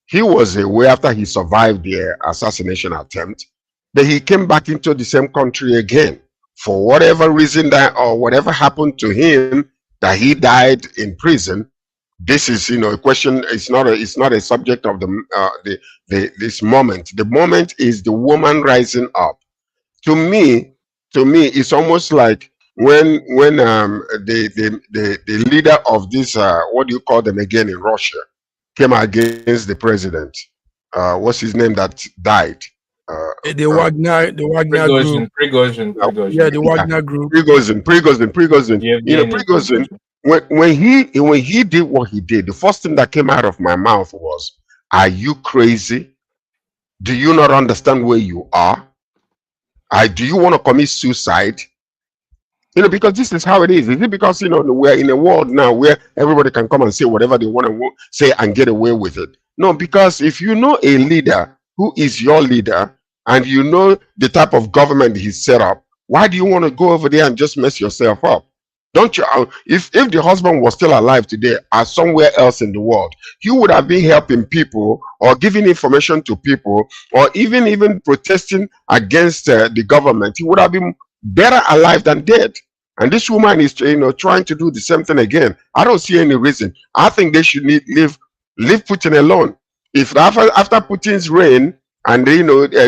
He was away after he survived the assassination attempt, but he came back into the same country again. For whatever reason that, or whatever happened to him, that he died in prison. This is, a question. It's not a subject of this moment. The moment is the woman rising up. To me, it's almost like when the leader of this what do you call them again in Russia came against the president. What's his name that died? The Wagner group. Prigozhin. Yeah, the Wagner group. Prigozhin. Prigozhin. when he did what he did, the first thing that came out of my mouth was, "Are you crazy? Do you not understand where you are? Do you want to commit suicide?" Because this is how it is. Is it because we're in a world now where everybody can come and say whatever they want to say and get away with it? No, because if you know a leader who is your leader and you know the type of government he's set up, why do you want to go over there and just mess yourself up? Don't you? If the husband was still alive today or somewhere else in the world, he would have been helping people or giving information to people or even protesting against the government. He would have been better alive than dead. And this woman is trying to do the same thing again. I don't see any reason. I think they should leave Putin alone. If after Putin's reign and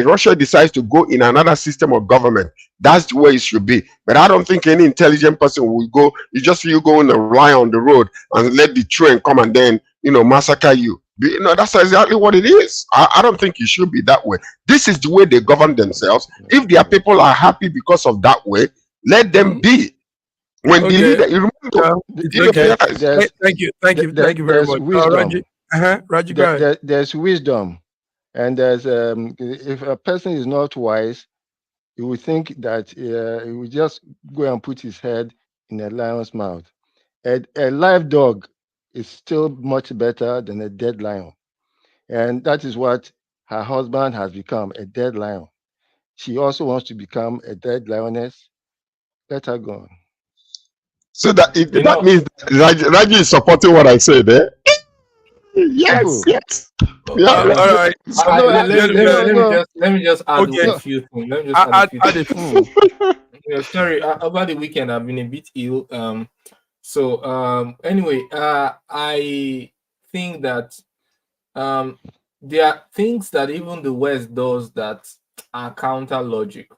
Russia decides to go in another system of government, that's the way it should be. But I don't think any intelligent person will go. You just feel going to lie on the road and let the train come and then massacre you. That's exactly what it is. I don't think it should be that way. This is the way they govern themselves. If their people are happy because of that way, let them be. When the leader, you remember, thank you very much. Raji, go ahead. There's wisdom, and there's if a person is not wise, he would think that he would just go and put his head in a lion's mouth. A live dog is still much better than a dead lion, and that is what her husband has become, a dead lion. She also wants to become a dead lioness. Let her go on. So that means Raji is supporting what I said, eh? Yes. Yeah, all right. Let me just add a few things. Let me just add a few. Sorry, over the weekend I've been a bit ill. Anyway, I think that there are things that even the West does that are counter logic.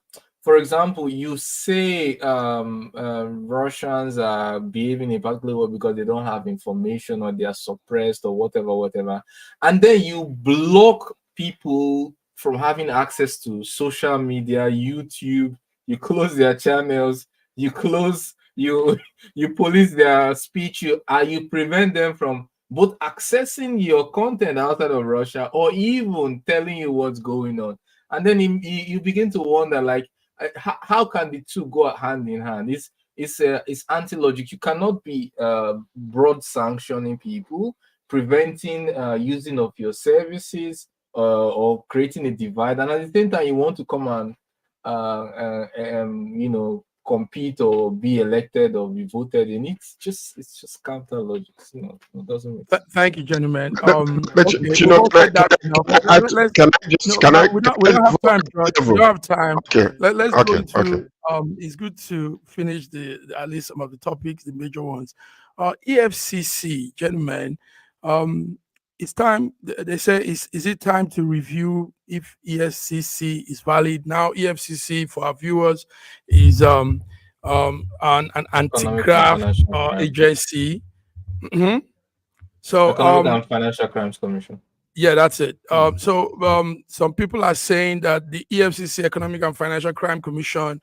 For example, you say Russians are behaving in a particular way because they don't have information or they are suppressed or whatever. And then you block people from having access to social media, YouTube, you close their channels, you police their speech, you prevent them from both accessing your content outside of Russia or even telling you what's going on. And then you begin to wonder, like, how can the two go hand in hand? It's anti-logic. You cannot be broad sanctioning people, preventing using of your services, or creating a divide, and at the same time you want to come and compete or be elected or be voted in. It's just counter logic. It doesn't make sense. Thank you, gentlemen. We don't have time, George. We don't have time. Okay. Let's go into. It's good to finish at least some of the topics, the major ones. EFCC, gentlemen. It's time. They say, is it time to review if EFCC is valid now? EFCC, for our viewers, is an anti-graft agency. Mm-hmm. So Economic and Financial Crimes Commission. Yeah, that's it. Some people are saying that the EFCC, Economic and Financial Crime Commission,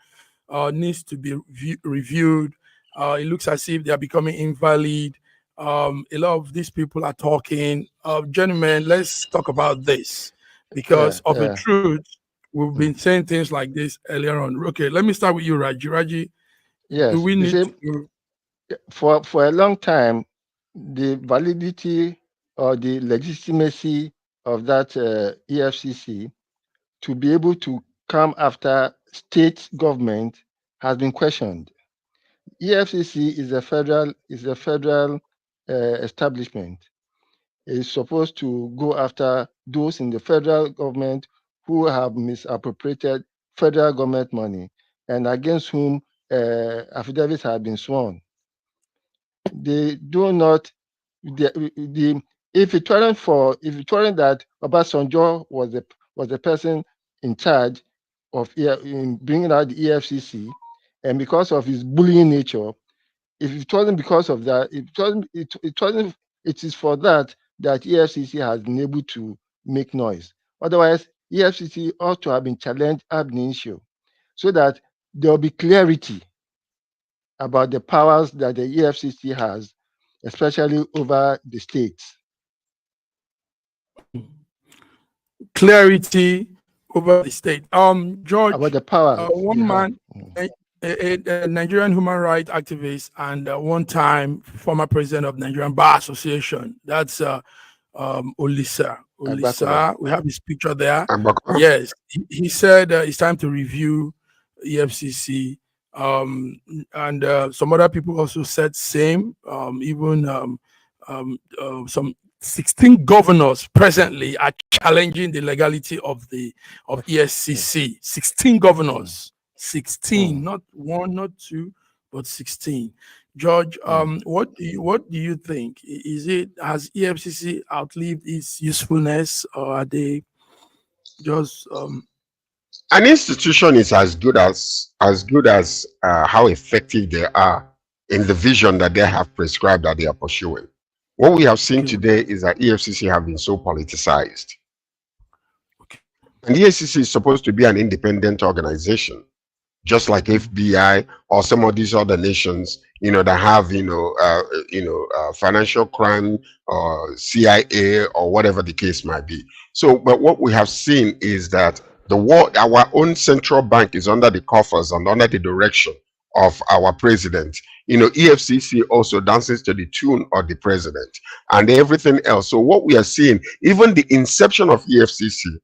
needs to be reviewed. It looks as if they are becoming invalid. A lot of these people are talking. Gentlemen, let's talk about this because of the truth. We've been saying things like this earlier on. Okay, let me start with you, Raji. Raji, yes. Do we need for a long time, the validity or the legitimacy of that EFCC to be able to come after state government has been questioned. EFCC is a federal establishment. It's supposed to go after those in the federal government who have misappropriated federal government money and against whom affidavits have been sworn. They do not. If it weren't that Obasanjo was the person in charge of in bringing out the EFCC, and because of his bullying nature, if it wasn't because of that, it is for that EFCC has been able to make noise. Otherwise, EFCC ought to have been challenged ab initio, so that there will be clarity about the powers that the EFCC has, especially over the states. Clarity over the state. George, about the powers. one man, a Nigerian human rights activist and one-time former president of Nigerian Bar Association. That's Olisa. Olisa, we have his picture there. Yes, he said it's time to review EFCC. And some other people also said same. Even some 16 governors presently are challenging the legality of EFCC. 16 governors, 16, not one, not two, but 16. George, what do you think? Has EFCC outlived its usefulness, or are they just an institution is as good as how effective they are in the vision that they have prescribed that they are pursuing. What we have seen today is that EFCC have been so politicized. And EFCC is supposed to be an independent organization, just like FBI or some of these other nations, that have, financial crime or CIA or whatever the case might be. So, but what we have seen is that our own central bank is under the coffers and under the direction of our president. EFCC also dances to the tune of the president and everything else. So what we are seeing, even the inception of EFCC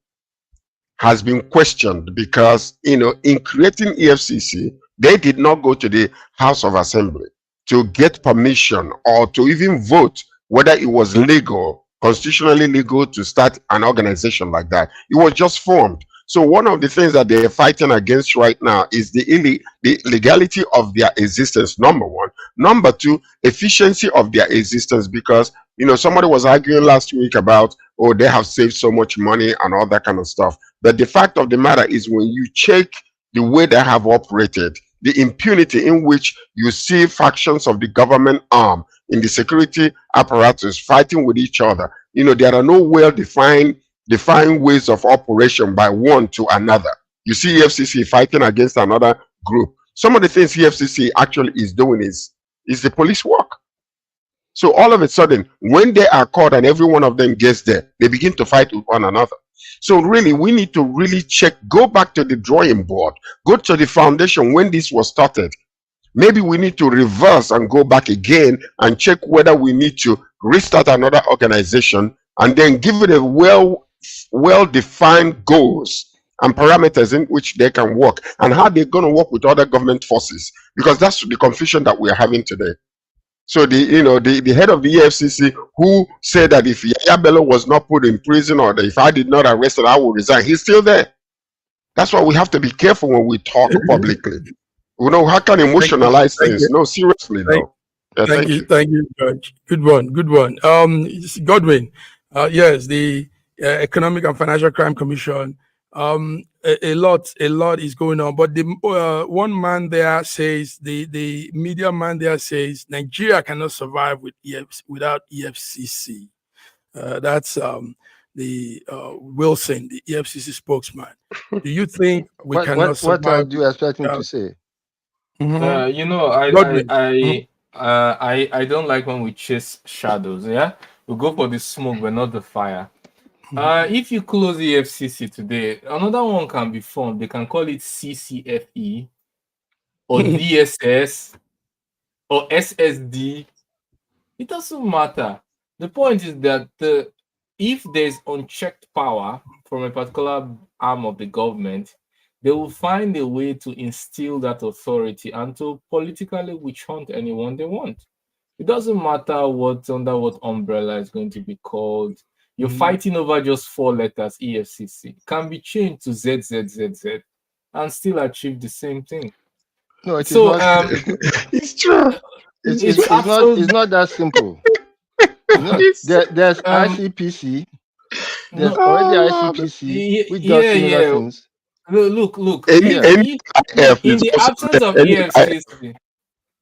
has been questioned because, in creating EFCC, they did not go to the House of Assembly to get permission or to even vote whether it was legal, constitutionally legal to start an organization like that. It was just formed. So one of the things that they're fighting against right now is the legality of their existence, number one. Number two, efficiency of their existence, because, somebody was arguing last week about, oh, they have saved so much money and all that kind of stuff. But the fact of the matter is, when you check the way they have operated, the impunity in which you see factions of the government arm in the security apparatus fighting with each other, there are no well-defined ways of operation by one to another. You see EFCC fighting against another group. Some of the things EFCC actually is doing is the police work. So all of a sudden, when they are caught and every one of them gets there, they begin to fight with one another. So really, we need to really check, go back to the drawing board, go to the foundation when this was started. Maybe we need to reverse and go back again and check whether we need to restart another organization and then give it a well-defined goals and parameters in which they can work, and how they're going to work with other government forces, because that's the confusion that we are having today. So the head of the EFCC, who said that if Yaya Bello was not put in prison, or that if I did not arrest him, I would resign, he's still there. That's why we have to be careful when we talk publicly. How can emotionalize things? No, seriously, though. Yeah, thank you, George. Good one. Godwin, yes, the Economic and Financial Crime Commission. A lot is going on, but the one man there says, the media man there says, Nigeria cannot survive without EFCC. That's the Wilson, the EFCC spokesman. Do you think we cannot survive? What do you expect him to say? I don't like when we chase shadows. Yeah, we go for the smoke, but not the fire. If you close the EFCC today, another one can be formed. They can call it CCFE or DSS or SSD. It doesn't matter. The point is that if there's unchecked power from a particular arm of the government, they will find a way to instill that authority and to politically witch hunt anyone they want. It doesn't matter under what umbrella it's going to be called. You're fighting over just 4 letters, EFCC. Can be changed to ZZZZ and still achieve the same thing. No, it's not. It's true. It's not that simple. There's ICPC. There's already ICPC, which does similar things. Look. In the absence of EFCC,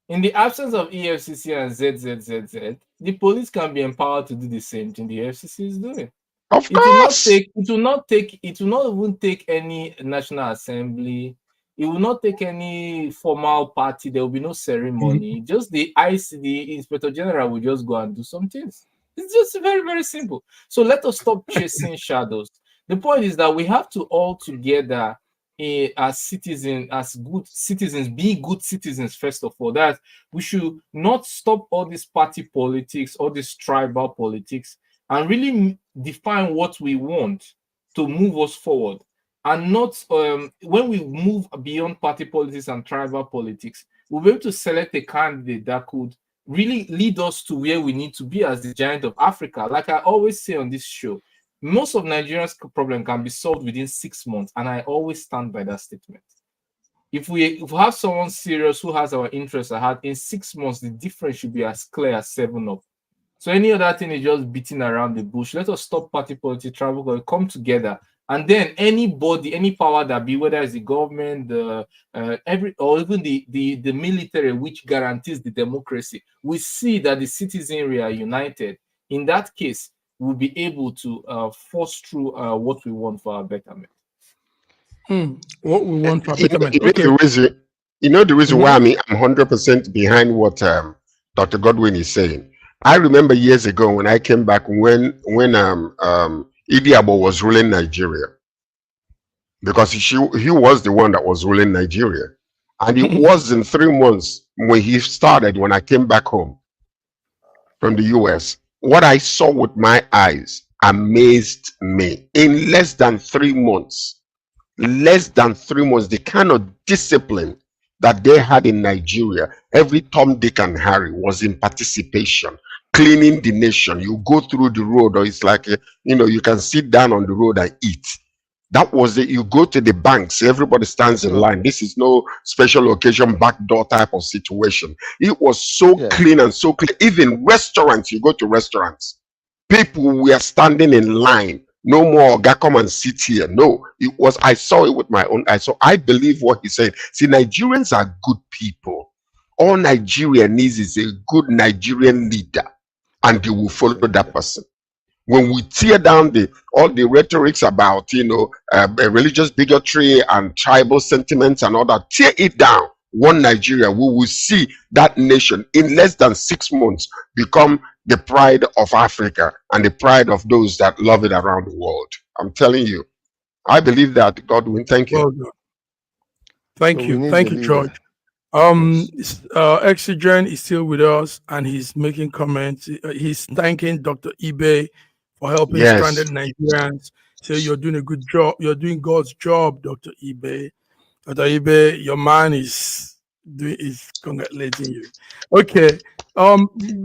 in the absence of EFCC and ZZZZ, the police can be empowered to do the same thing the EFCC is doing. Of course. It will not even take any National Assembly. It will not take any formal party. There will be no ceremony. Just the Inspector General will just go and do some things. It's just very, very simple. So let us stop chasing shadows. The point is that we have to all together, as citizens, as good citizens, be good citizens first of all. That we should not stop all this party politics, all this tribal politics, and really define what we want to move us forward. And not when we move beyond party politics and tribal politics, we'll be able to select a candidate that could really lead us to where we need to be as the giant of Africa. Like I always say on this show, most of Nigeria's problem can be solved within 6 months, and I always stand by that statement. If we have someone serious who has our interests at heart, in 6 months, the difference should be as clear as 7-Up. So any other thing is just beating around the bush. Let us stop party politics, tribal, come together. And then anybody, any power that be, whether it's the government, or even the military, which guarantees the democracy, we see that the citizenry are united. In that case, we'll be able to force through what we want for our betterment. What we want for betterment. You know the reason why I'm 100% behind what Dr. Godwin is saying. I remember years ago when I came back when Idi Abo was ruling Nigeria, because he was the one that was ruling Nigeria, and it was in 3 months when he started. When I came back home from the US, what I saw with my eyes amazed me. In less than 3 months, the kind of discipline that they had in Nigeria, every Tom, Dick, and Harry was in participation, cleaning the nation. You go through the road, or it's like, you can sit down on the road and eat. That was it. You go to the banks, everybody stands in line. This is no special occasion, backdoor type of situation. It was so clean and so clean. Even restaurants, you go to restaurants, people were standing in line. No more, come and sit here. No, it was, I saw it with my own eyes. So I believe what he said. See, Nigerians are good people. All Nigeria needs is a good Nigerian leader, and they will follow that person. When we tear down all the rhetorics about, religious bigotry and tribal sentiments and all that, tear it down. One Nigeria, we will see that nation in less than 6 months become the pride of Africa and the pride of those that love it around the world. I'm telling you, I believe that. Godwin, thank you. Well done. Thank you, George. Exogen is still with us, and he's making comments. He's thanking Dr. Ibe for helping stranded Nigerians. So you're doing a good job. You're doing God's job, Dr. Ibe. Dr. Ibe, your man is congratulating you. Okay.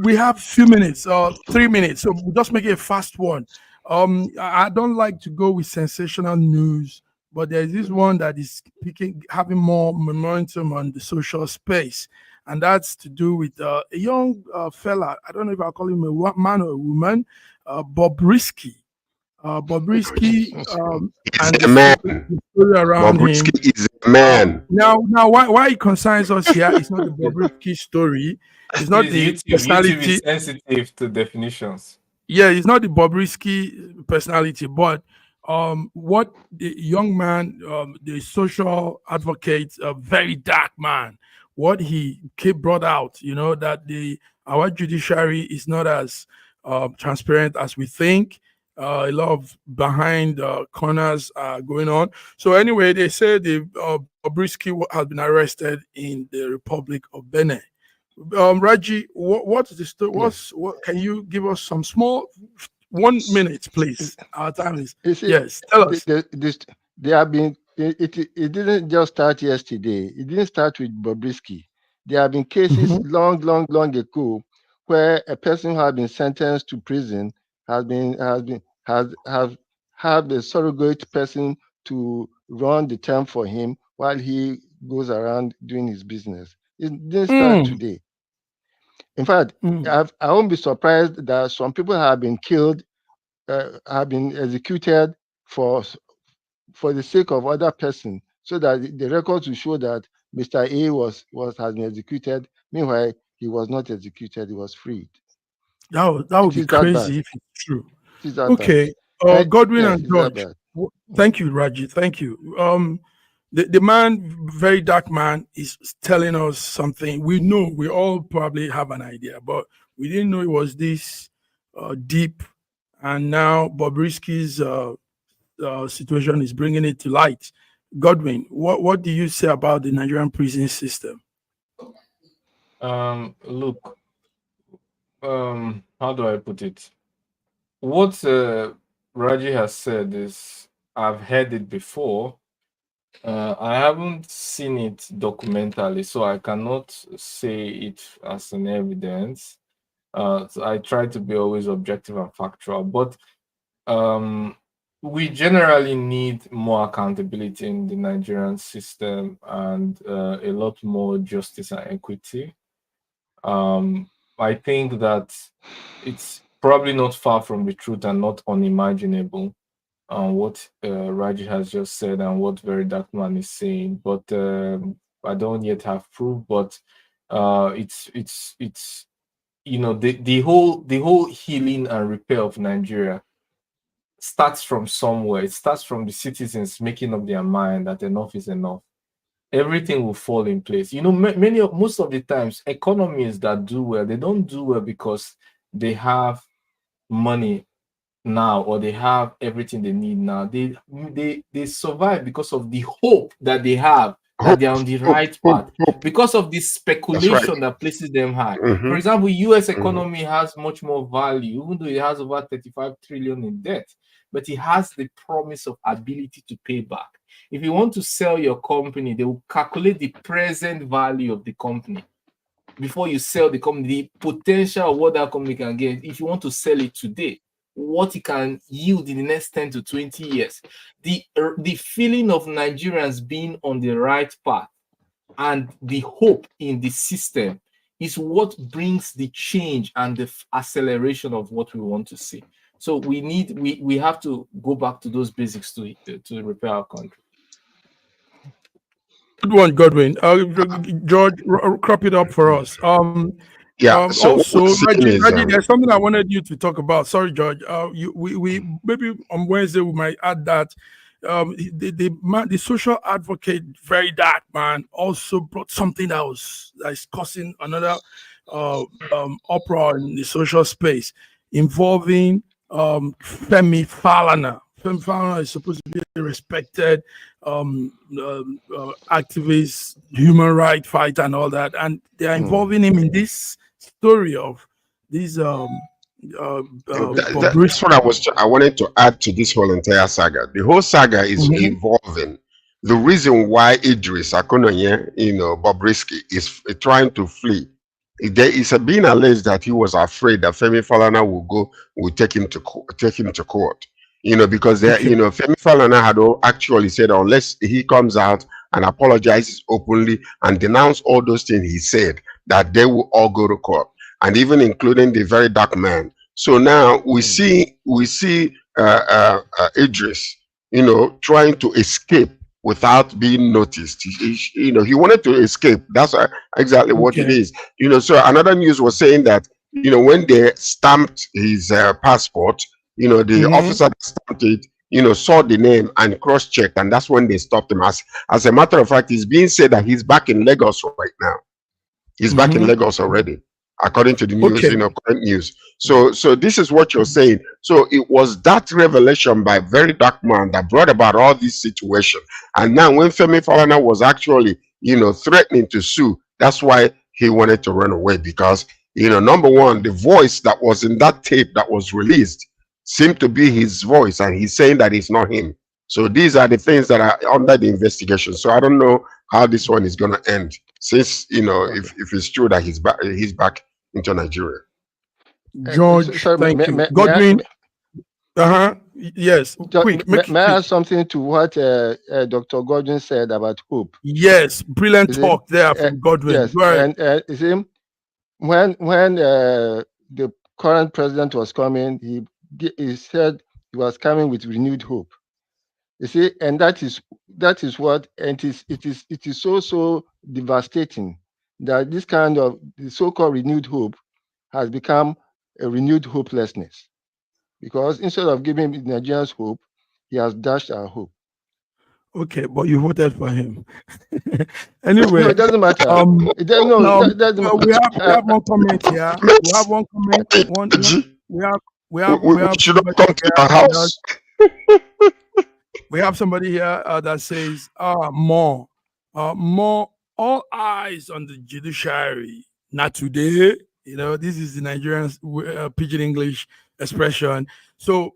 We have 3 minutes, so we'll just make it a fast one. I don't like to go with sensational news, but there's this one that is having more momentum on the social space, and that's to do with a young fella. I don't know if I'll call him a man or a woman, Bobrisky. Bobrisky and the man. Bobrisky is a man. Now, why it concerns us here? It's not the Bobrisky story. It's not the personality. YouTube is sensitive to definitions. Yeah, it's not the Bobrisky personality, but what the young man, the social advocate, a very dark man, what he brought out, that our judiciary is not as transparent as we think. A lot of behind corners are going on. So anyway, they say Bobrisky has been arrested in the Republic of Benin. Raji, what is the story? What can you give us some small 1 minute, please? Our time is yes. Tell us. They have been. It didn't just start yesterday. It didn't start with Bobrisky. There have been cases long ago where a person who has been sentenced to prison has a surrogate person to run the term for him while he goes around doing his business. It didn't start today. In fact, I won't be surprised that some people have been killed, have been executed for the sake of other person, so that the records will show that Mr. A has been executed. Meanwhile, he was not executed; he was freed. That would be crazy if it's true. Okay, Godwin and George. Thank you, Raji. Thank you. the man, very dark man, is telling us something. We know, we all probably have an idea, but we didn't know it was this deep. And now Bobrisky's situation is bringing it to light. Godwin, what do you say about the Nigerian prison system? Look, how do I put it? What Raji has said is, I've heard it before. I haven't seen it documentally, so I cannot say it as an evidence. So I try to be always objective and factual, but we generally need more accountability in the Nigerian system and a lot more justice and equity. I think that it's probably not far from the truth and not unimaginable what Raji has just said and what Very Dark Man is saying, but I don't yet have proof. But it's you know, the whole healing and repair of Nigeria starts from somewhere. It starts from the citizens making up their mind that enough is enough. Everything will fall in place. You know, most of the times, economies that do well, they don't do well because they have money now or they have everything they need now. They survive because of the hope that they have that they're on the right path, because of the speculation that places them high. For example, US economy has much more value, even though it has over 35 trillion in debt, but it has the promise of ability to pay back. If you want to sell your company, they will calculate the present value of the company before you sell the company, the potential of what that company can get. If you want to sell it today, what it can yield in the next 10 to 20 years. The feeling of Nigerians being on the right path and the hope in the system is what brings the change and the acceleration of what we want to see. So we have to go back to those basics to repair our country. Good one, Godwin. George, crop it up for us. So also, Reggie, there's something I wanted you to talk about. Sorry, George. We maybe on Wednesday we might add that the social advocate, Very Dark Man, also brought something that is causing another uproar in the social space involving Femi Falana. Femi Falana is supposed to be a respected activist, human rights fighter, and all that, and they are involving him in this story of these. That's what I wanted to add to this whole entire saga. The whole saga is evolving. The reason why Idris Akononye, Bobrisky, is trying to flee, there is being alleged that he was afraid that Femi Falana will take him to court. Because Femi Falana had actually said unless he comes out and apologizes openly and denounce all those things he said, that they will all go to court, and even including the Very Dark Man. So now we see Idris, trying to escape without being noticed. He wanted to escape. That's exactly what it is. So another news was saying that when they stamped his passport, the officer that stamped it, saw the name and cross-checked, and that's when they stopped him. As a matter of fact, it's being said that he's back in Lagos right now. He's back in Lagos already, according to the news, current news. So this is what you're saying. So it was that revelation by Very Dark Man that brought about all this situation. And now when Femi Falana was actually, threatening to sue, that's why he wanted to run away, because, number one, the voice that was in that tape that was released seemed to be his voice, and he's saying that it's not him. So these are the things that are under the investigation. So I don't know how this one is going to end, since if it's true that he's back into Nigeria. George, thank you. Godwin. Yes. Quick. May I add something to what Dr. Godwin said about hope? Yes, brilliant talk there from Godwin. Yes, and you see, when the current president was coming, he said he was coming with renewed hope. You see, and that is what, and it is so devastating that this kind of the so-called renewed hope has become a renewed hopelessness, because instead of giving Nigerians hope, he has dashed our hope. Okay, but you voted for him. Anyway, No, it doesn't matter. It doesn't, we have one comment here. We have one comment. We have should not somebody come to your house. We have somebody here that says, more, all eyes on the judiciary. Not today. You know, this is the Nigerian pidgin English expression. So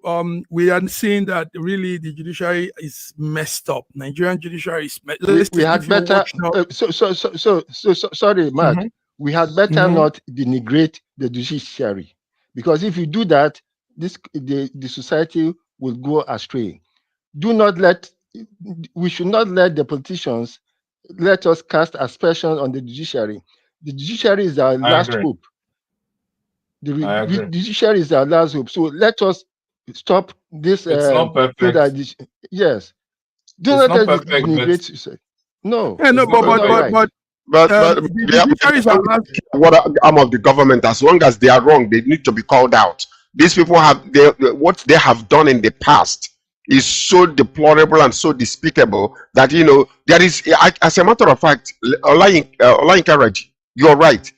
we are seeing that really the judiciary is messed up. Nigerian judiciary is messed. We had better. Sorry, Mark. We had better not denigrate the judiciary, because if you do that, the society will go astray. We should not let the politicians let us cast aspersions on the judiciary. The judiciary is our last hope. The judiciary is our last hope. So let us stop this. It's not perfect. Yes. Do not let us denigrate. No. Yeah, no, but what arm of the government, as long as they are wrong, they need to be called out. These people what they have done in the past is so deplorable and so despicable that, you know, there is, as a matter of fact, Olayinka Raji, you're right.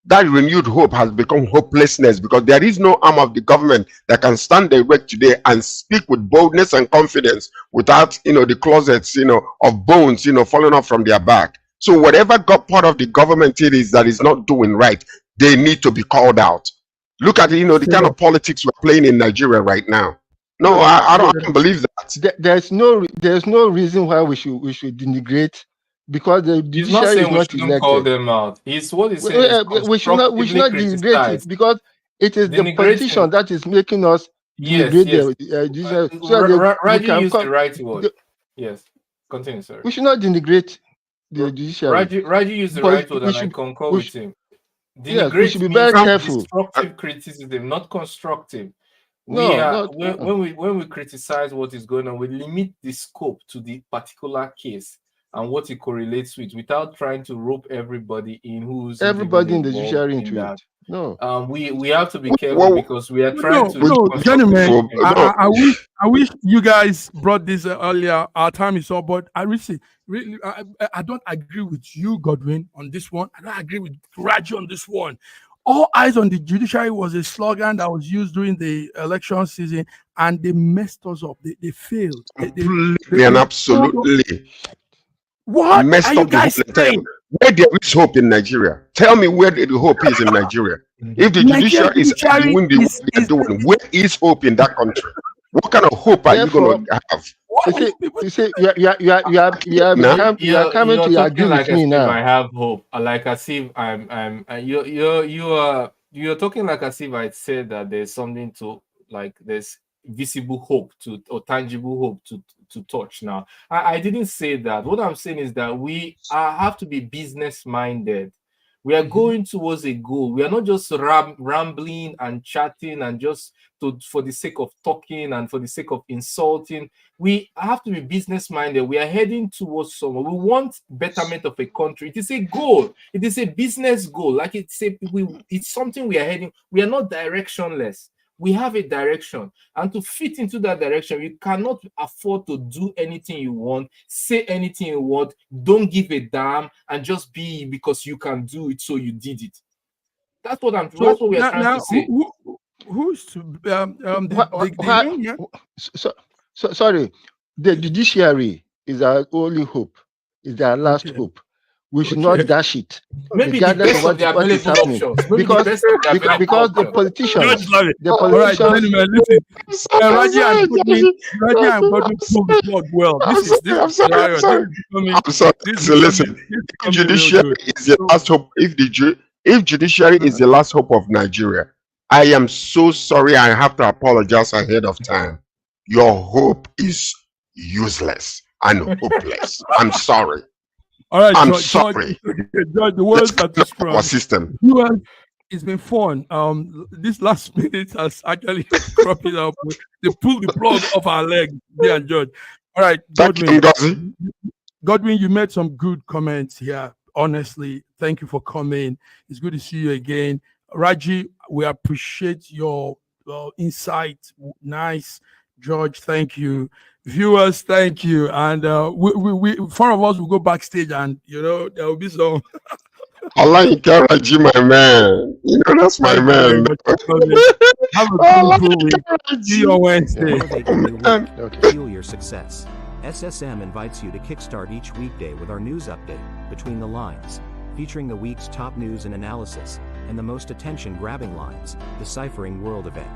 That renewed hope has become hopelessness, because there is no arm of the government that can stand erect today and speak with boldness and confidence without, you know, the closets, you know, of bones, you know, falling off from their back. So whatever part of the government it is that is not doing right, they need to be called out. Look at, you know, the kind of politics we're playing in Nigeria right now. No, I don't believe that. There's no reason why we should denigrate, because the judiciary is not elected. Call them out. It's what he's saying. We should not denigrate it, because it is the politician that is making us denigrate the judiciary. Raji used the right word. Yes, continue, sir. We should not denigrate the judiciary. Raji used the right word, and I concur with him. Yes, we should be very careful. Destructive criticism, not constructive. When we criticize what is going on, we limit the scope to the particular case and what it correlates with, without trying to rope everybody in everybody in the judiciary into it. No, we have to be careful, because we are trying to. No, gentlemen, I wish you guys brought this earlier. Our time is up, but I don't agree with you, Godwin, on this one. I don't agree with Raji on this one. All eyes on the judiciary was a slogan that was used during the election season, and they messed us up. They failed. Absolutely. What messed are you guys saying? Where there is hope in Nigeria? Tell me where the hope is in Nigeria. If the judiciary is doing the they're doing, where is hope in that country? What kind of hope are you going to have? You say you are coming to agree with me now. I have hope, like as if you're talking like as if I said that there's something to, like, there's visible hope or tangible hope to touch. Now, I didn't say that. What I'm saying is that we have to be business minded. We are going towards a goal. We are not just rambling and chatting and just for the sake of talking and for the sake of insulting. We have to be business minded. We are heading towards somewhere. We want betterment of a country. It is a goal. It is a business goal. Like it's something we are heading. We are not directionless. We have a direction, and to fit into that direction, you cannot afford to do anything you want, say anything you want, don't give a damn, and just be because you can do it, so you did it. That's what we are trying to say. Who's sorry, the judiciary is our only hope, is our last hope. We should not dash it. Maybe the best of the available options. Because the politicians. Raji and Godwin prove the plug well. I'm sorry. So listen, if judiciary is the last hope, if judiciary is the last hope of Nigeria, I am so sorry. I have to apologize ahead of time. Your hope is useless and hopeless. I'm sorry. All right, I'm sorry. George, the words are too strong. Our system. It's been fun. This last minute has actually cropped it up. They pulled the plug off our leg, me and George. All right, Godwin, you made some good comments here. Honestly, thank you for coming. It's good to see you again. Raji, we appreciate your insight. Nice. George, thank you. Viewers, thank you. And we four of us will go backstage, and there will be some. Allah encourage you, my man. That's my man. Have a beautiful week. See you on Wednesday. Fuel your success. SSM invites you to kickstart each weekday with our news update, Between the Lines, featuring the week's top news and analysis, and the most attention-grabbing lines, Deciphering World event.